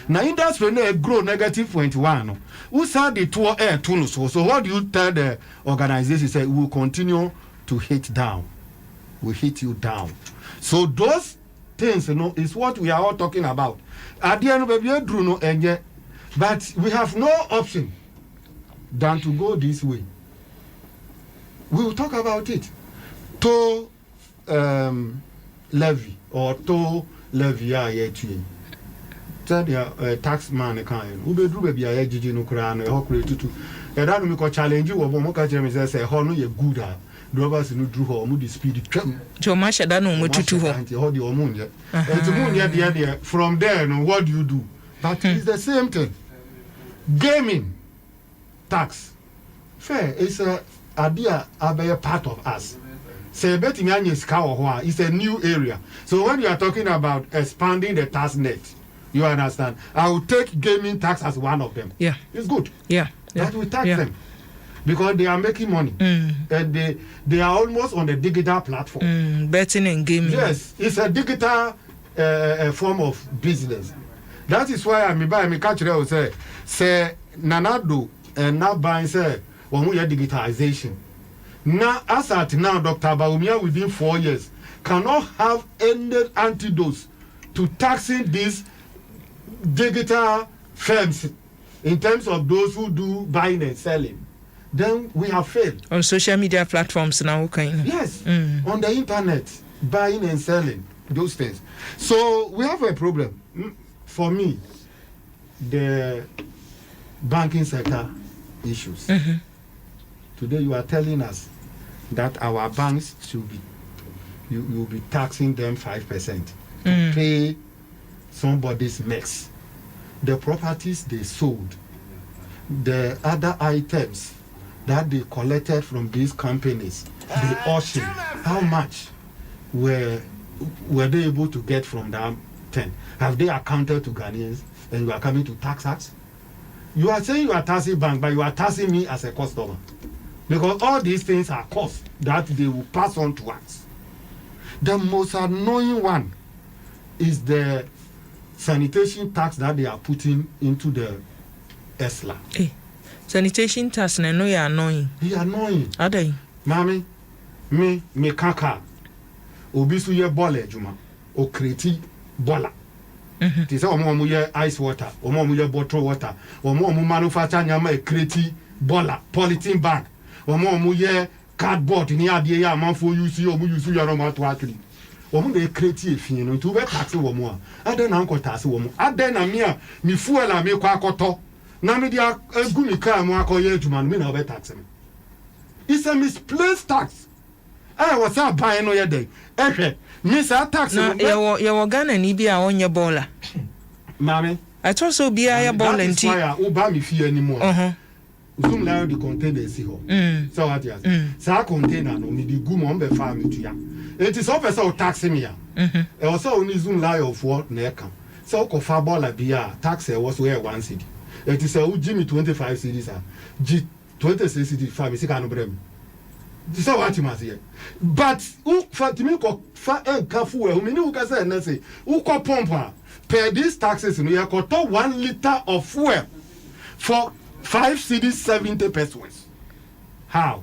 now industry grow negative 0.1. Who said the tour air tunnel? So what do you tell the organization? Say we will continue to hit down. We hit you down. So those things, is what we are all talking about. At the end of the day, but we have no option than to go this way. We will talk about it. To levy or to levy tell the tax man kind who be do baby a jiji no kra no hokure tutu e da no me ko challenge wo bo mo ka kire me say ho no ye good a drivers no dru ho mo di speed twam to ma sheda no mo tutu ho anti ho di o mo nye enti mo nye there from there no what do you do? But it's the same thing. Gaming tax fair is a idea a part of us. Say betting it's a new area. So when you are talking about expanding the tax net, you understand? I will take gaming tax as one of them. Yeah. It's good. Yeah. That we tax them. Because they are making money. And they are almost on the digital platform. Betting and gaming. Yes. It's a digital form of business. That is why I catch it say Nanado and now buying say when we have digitalization. Now, as at now, Dr. Baumia within 4 years cannot have any antidotes to taxing these digital firms in terms of those who do buying and selling. Then we have failed. On social media platforms now, okay? Yes, on the internet, buying and selling, those things. So we have a problem. For me, the banking sector issues. Today you are telling us that our banks should be, you will be taxing them 5% to pay somebody's mess. The properties they sold, the other items that they collected from these companies, the auction, how much were they able to get from that thing? Have they accounted to Ghanaians and you are coming to tax us? You are saying you are taxing bank, but you are taxing me as a customer. Because all these things are costs that they will pass on to us. The most annoying one is the sanitation tax that they are putting into the ESLA. Hey, sanitation tax, I know you are annoying. He annoying. Are they? Mami, me kaka. Obisu ye bole juma. O kreti bola. Ti say omo ye ice water, omo ye bottle water, omo manufacture nyama e kreti bola, polythene bag. Omo ye cardboard ni ade ya amanfo use ya no ma to akiri. Omo dey kreti efin no to be tax omo a. Ade na nko tax omo. Ade na me a me fuel a me kwa akoto. Na me dia egu mi car mo akoye adwuma no me na be tax me. It's a misplaced tax. I was a buy no yede. Me say tax no. You Ghana ni bia onye baller. Mami. I thought so bia ya baller nti. That's why I buy me fee anymore. Zoom now the container see ho. So what you say? Sa container no me di gu mo be fa me tuya. It is all person tax me ya. E also only zoom lie of what na e kan. So ko fa baller bia tax e was where 1 cedi. It is a Jimmy 25 cedis ah. G 26 cedis fa me sika no brem. This is what you must hear. But who for me ko fa enkafu e me ni who ka say na say who ko pompa per these taxes no you got 1 liter of fuel for 5 cedis 70 pesos. How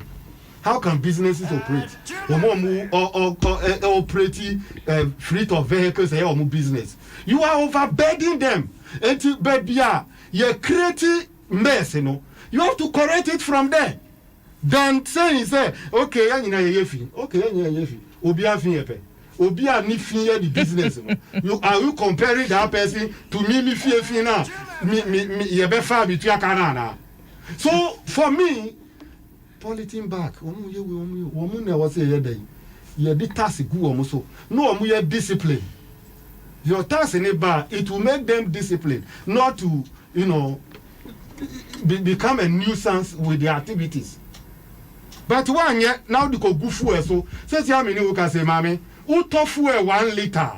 can businesses operate? Operate fleet of vehicles or business. You are overburdening them. And baby, you're creating mess, you have to correct it from there. Then say, okay, okay, Obi a ni fear the business. Are you comparing that person to me fear now? Me be far between kanana. So for me, polythene back. Omu na was say day. Ye di tax gu omu so. No omu ye discipline. Your tax in a bar, it will make them disciplined, not to become a nuisance with their activities. But one yet now the go fuel so says how many who can say mommy. Uto fuel 1 liter.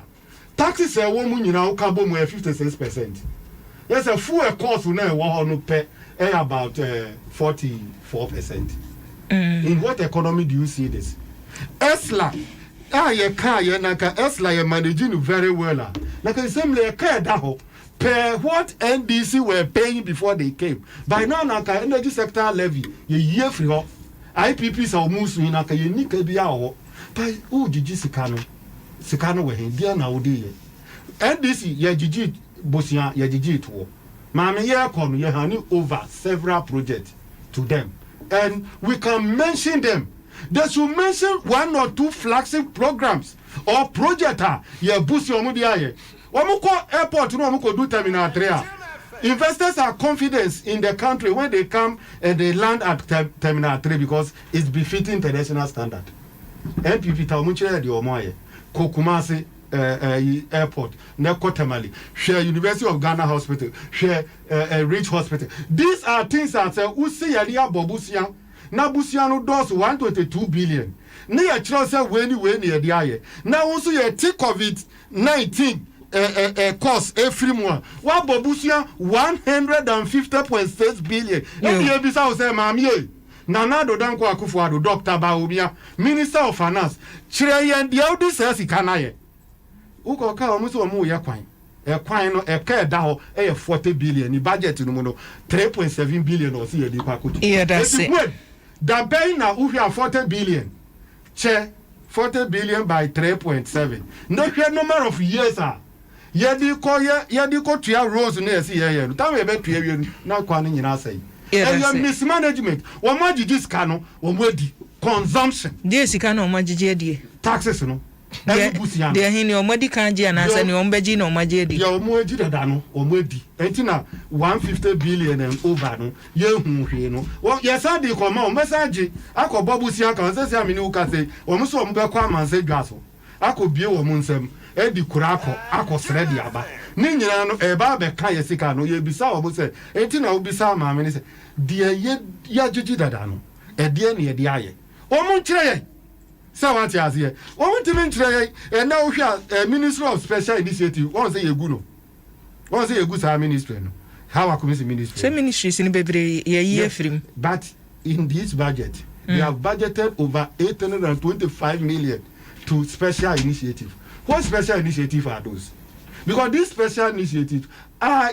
Taxes a woman you know carbon 56%. Yes, a full cost now no pay about 44%. In what economy do you see this? Esla, you Esla you managing very well. Like I say, a car that per what NDC were paying before they came. By now, naka energy sector levy, you year free up. IPPs are almost in a unique BR. But who did you Sikano were in dear nowadays? NDC, ya Gigi Bosia, ya Gigi to. Mammy, ya come, ya honey over several projects to them. And we can mention them. They should mention 1 or 2 flagship programs or projects. Ya boost your media. Wamuko airport, no Wamuko do terminal 3. Investors are confident in the country when they come and they land at terminal 3 because it's befitting international standard. NPP Tamuchire di Omoye, Kokumasi airport, Nekotamali, share University of Ghana Hospital, share Rich Hospital. These are things that say Usi Yalia Bobusian, Nabusiano does 122 billion. Near Chelsea when near the eye. Now also you take COVID-19 cost every month. What Bobusian 150.6 billion. And the Ebisa say, Mamie. Nana Dodanko Akufuado, Dr. Baubia, Minister of Finance, Chirayan, the Audi says he can. Uko Kamusu Yaquine, a quine, a care dow, 40 billion, the budget in Mono, 3.7 billion or see a depaku. Yeah, that's it. The bay now, we have 40 billion. Che 40 billion by 3.7. No number of years are. Yadiko Tria Rose near CA, time about 2 years, not quanning in our say. And your mismanagement. What much this cano, or consumption. Dear Sicano, Majidi. Taxes, no. Dear Henny or Medicanji and answer your Beji or Majidi. Your Moji Dano or Modi. Entina 150 billion and over no. You well, yes, I did come on. Message. I could Babu Siaka, says I mean, you can say, or Musso Mbakwa and say Gasso. I could be a woman. Eddie Kurako, Akos ready about. Ninja, a barber Kaya Sicano, you be sour, but say, 18 will be some, I say, dear Yaji Dadano, a dear near the eye. O Montre, so what you here? O Montre, and now we are a Minister of Special Initiative. One say a good, one say a good ministry. How I commit ministry? Some ministries in Bebre, a year free. But in this budget, they have budgeted over 825 million to special initiative. What special initiative are those? Because these special initiatives are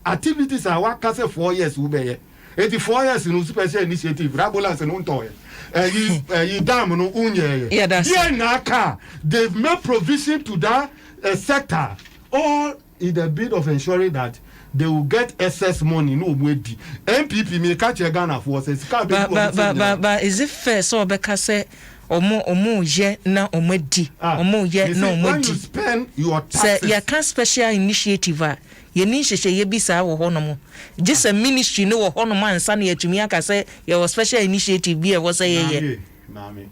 activities are what 4 years will be 84 years in special initiative. Rabolas and Untoy. Yeah, that's it. They've made provision to that sector, all in the bid of ensuring that they will get excess money. No way. MPP may catch a Ghana forces. But is it fair? So because omo ye na omedi omo ye na omedi. When you spend your taxes, say you can special initiative ye ni hwehwe ye bisa wo hono just a ministry no wo hono ansa na yatumi aka say your special initiative bi e wo say ye mami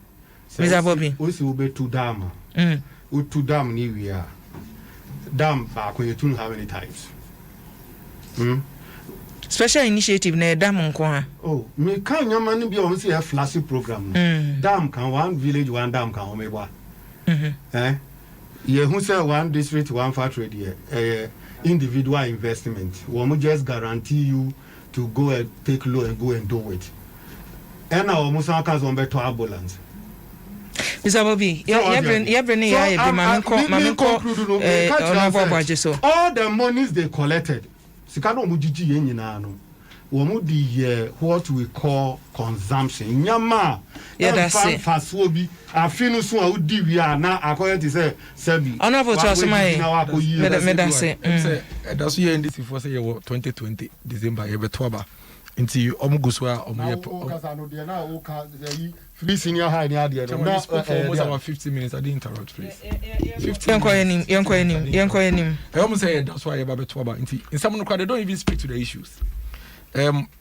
Mr. Bobby o si obe to dam o to dam ni wi a dam ba ko yetun how many times special initiative na dam nko ha oh me kan nyama ni bi o say a flashy program dam kan one village one dam kan o me boa ye hu say one district one factory there individual investment we just guarantee you to go and take loan and go and do it and our musa cars on better ambulance Mr. Bobby all the monies they collected sikano mujiji yen nyina no wo di what we call consumption nyama that's it faso bi afinu so a udi wi na according to say sebi honorable Chosmai me that's it that's here in this for say 2020 December ye betoba nti omuguso a free senior high ni ade no almost about 50 minutes I didn't interrupt please 50 yanko enim I almost say that's why ye betoba nti in some they don't even speak to the issues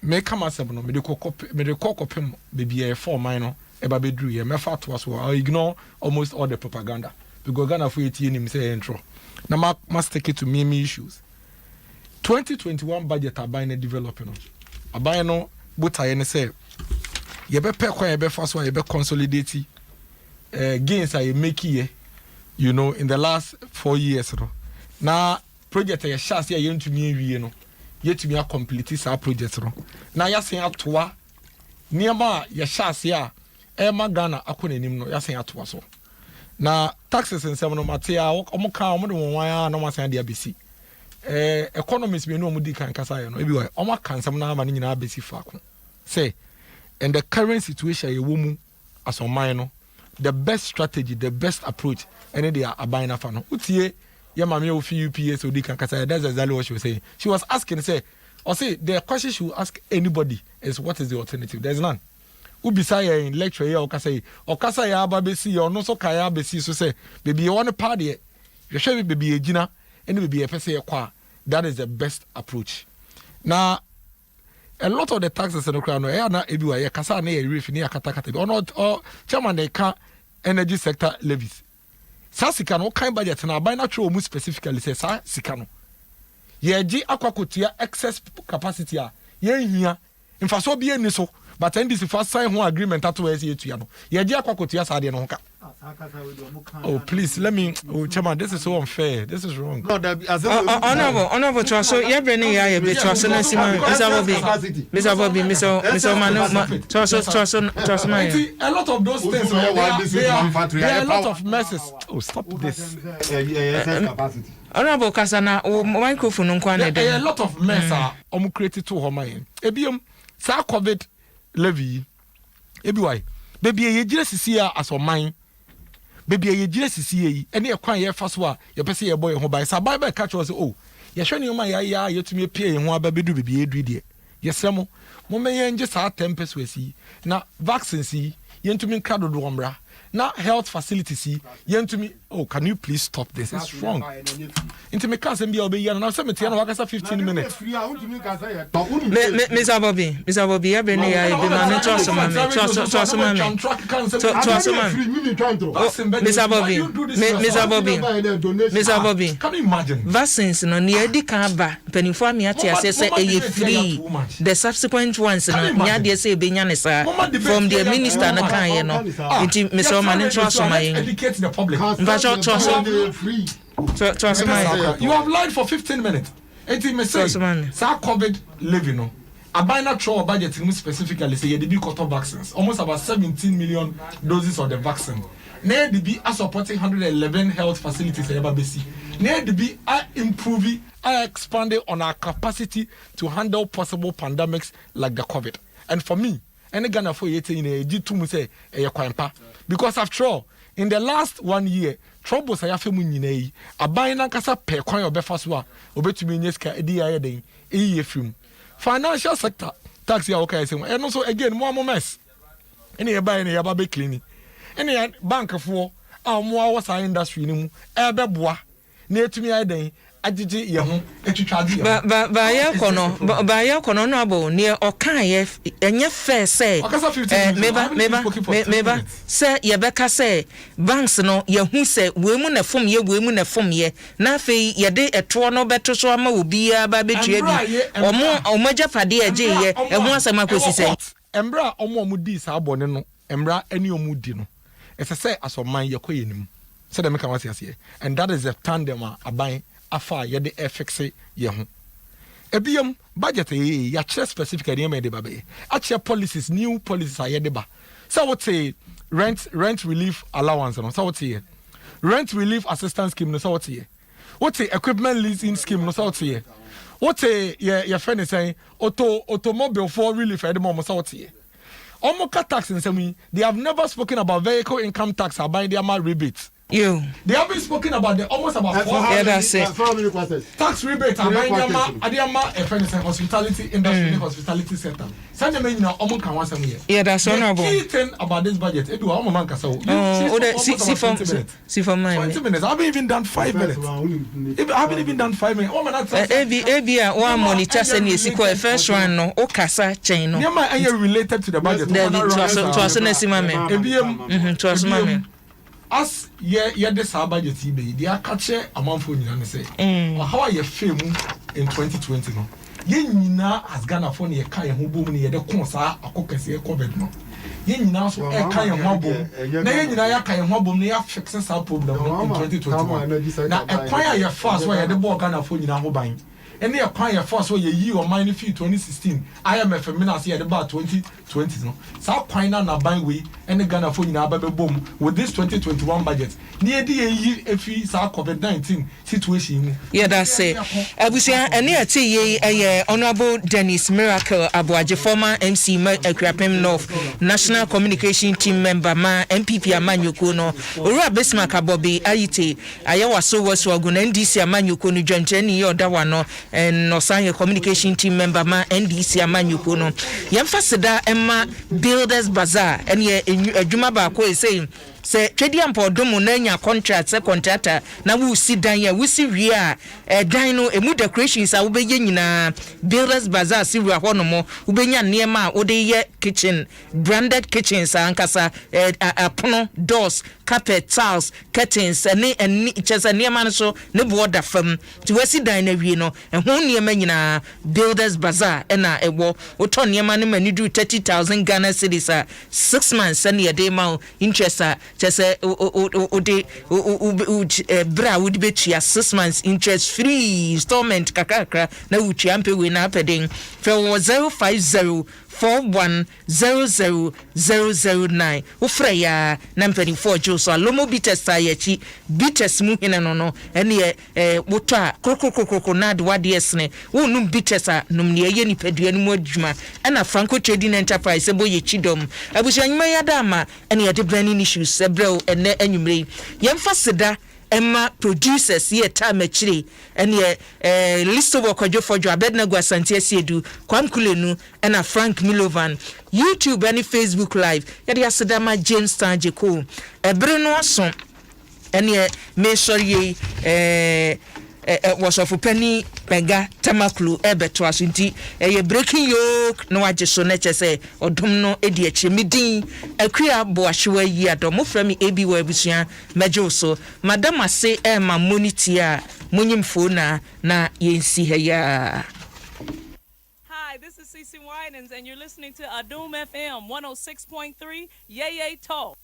me come as no me de kokopem baby e for mine no e ba bedru ye me fa to so I ignore almost all the propaganda because Ghana for 18 him say intro na must take it to me issues 2021 budget abai na developing abai no buta ye ne say ye be pe kwa ye be fa so ye be consolidate gains I make here you know in the last 4 years no na project a chance ya yentumi awie no yetumi a complete sa project no na yasen atoa niema ya chance ya ema Ghana akonanim no yasen atoa so na taxes nsem no matia omuka omo de wonwan ya no masan de abesi economists me no omudi kan kasa ye no ebi wa omo kan nsem na ama ni nyina abesi fa ko say in the current situation ye wo mu asoman no the best strategy, the best approach, and they are buying a fan. Utie, your mammy of UPS or Dick and Casa, that's exactly what she was saying. She was asking, say, the question she will ask anybody is what is the alternative? There's none. Ubisaya in lecture here, or Casa ya babesi, or no so kaya besi, so say, baby, you want a party, you show me baby a Gina, and it be a person qua. That is the best approach. Now, a lot of the taxes in the crown are not everywhere. Casa near reef near Katakata or not, or chairman they can't energy sector levies. Sasikano kind budget and I buy natural more specifically says Sikano. Ye G aquacutia excess capacity. Ye here in Faso be any so, but then this is first sign one agreement at 2 years to Yano. Ye G aquacutia Sadianoka. Oh, please let me. Oh, Chairman, this is so unfair. This is wrong. No, honorable, so you're bringing a bit of Mr. Bobby, Mr. Manu, a lot of those things. There are a lot of messes. Oh, stop this. Honorable Kasana, microphone. There are a lot of mess are created to Homayan. Ebium, sa COVID levy. Ebi baby, you just see as a mine. Baby, you just see any acquire first one. You see a boy who buys a Bible catch was oh, you're showing you my eye, you to me pay and one baby do be a dear. Yes, some moment just our tempest we see. Now, vaccine see, yen to me crowd wombra. Now, health facilities, yen to me. Oh, can you please stop this? It's wrong. Into me cousin be obey and now 17 hours 15 minutes. Mr. Bobby, I've been here. Mr. Bobby, can you imagine? Vaccines no near the Kaba, Penifamia, say a free. The subsequent ones, near the say Benyanisa from the minister, Mr. Educate the public. You have lied for 15 minutes. COVID living. A binary budget specifically say the big vaccines, almost about 17 million doses of the vaccine. Near the be supporting 111 health facilities in Ebabesi. Near the be improving, expanding on our capacity to handle possible pandemics like the COVID. And for me, any Ghana for 18 in a G2 say a kwampa. Because after all, in the last 1 year, troubles I have munine, a buying kasa per coin of Befaswa, obetumi nyeska edia den, film. Financial sector, tax ya okay, and also again, more mess. Any buy any ababe cleaning. Any bank for our more was our industry, ebeboa, near to me I den. But by kono no abo near okan enye fair say meba say yebeka say banks no ye hu say we mu na fom ye na fe ye de eto no beto so ama obi aba betua bi omoja pade eje ye ehu asema kosi say embra omo di sa abone no embra eni omu di no ese say asoman ye koyenim say dem ka wase ase and that is a tandem aban afa ye de fixe ye ho ebiem budget ya chere specific area me de ba be a chere policies new policies are ye de ba so what say rent relief allowance no so what say rent relief assistance scheme no so what say equipment leasing scheme no so what say your friend is saying automobile for relief at the moment so what say omoka tax in some they have never spoken about vehicle income tax or buying their rebates. They haven't spoken about the almost about 4 that's it. Tax rebate and hospitality industry, hospitality sector. Send them in almost can once a year. Yeah, that's honorable. The key thing about this budget, it will man can see for mine. 20 minutes. I haven't even done 5 minutes. I haven't even done 5 minutes. Oh man, that's one monitor send you first one no okasa chain no. You related to the budget. As ye this budget be they are catch amount for you say how are you fame in 2020 no ye nyina as Ghana for ye kan ye ho bom ne ye de kon sa akokese COVID no yen nyina so e kan ye ho bom na yen nyina ya kan ye ho bom na ya fix sa problem in 2021 na e kwan ya fa so ya de ball Ghana fo nyina ho ban ene e kwan ya fa so ye yi o man fi 2016 IMF mina se ya de ba 2020 no sa kwan na ban we ene Ghana fo nyina ba be bom with this 2021 budget ni e di yi efi sa COVID-19 situation yeah that's it abusia ene ati ye honorable Dennis Miracle Abuaje former MC Akrapem North National Communication Team member ma MPP Amanyoko no Owura Besma Kabobi ayite ayewa so waso aguna NDC Amanyoko no dwanchani ye odawa no and Osanye Communication Team member ma NDC Amanyoko no yemfasida emma Builders Bazaar ene adwuma ba ko say se twedi ampo domo na nya contract se contractor na wo si dan ya wo si wie a dan no emu decorations a wo be ye nyina Builders Bazaar si wi ho no mo wo be nya niema a wo de ye kitchen branded kitchens ankasa apono doors carpet tiles curtains eni chesa niema no so ne bo da fam ti wo si dan na wie no ho niema nyina Builders Bazaar na ewo wo to niema no mani do 30,000 Ghana cedis a 6 months and ye dey ma interest a just bra would be 6 months interest free installment kakakra na uchi ampe we na peding for 05041000009 ufreya na mpanyimfo jo so alomo bites ayechi bites mu hene no ene woto a krokrokrokro na de wade esne wonum bites a numne ye nipadua no mu adwuma na Franco Trading Enterprise boye chidom abushanyima yadama ene de branding issues sebrel ene anwumre yemfa seda Emma producers ye time achire ene list of okwadwo fodwo abednego asante asiedu kwamkulenu ena Frank Milovan YouTube and Facebook live yade asedama James Tanjeko ebre no aso ene me sorry was of penny pega tamaklu ebeto asunti ye breaking yoke no waje so na chese odom no edi achi midin akua boahwewa yi adom frami ebi wa abusua mejo so madam ase ma monitor munyimfo na yensi heya. Hi, this is CC Winans and you're listening to Adom FM 106.3 Yay Talk.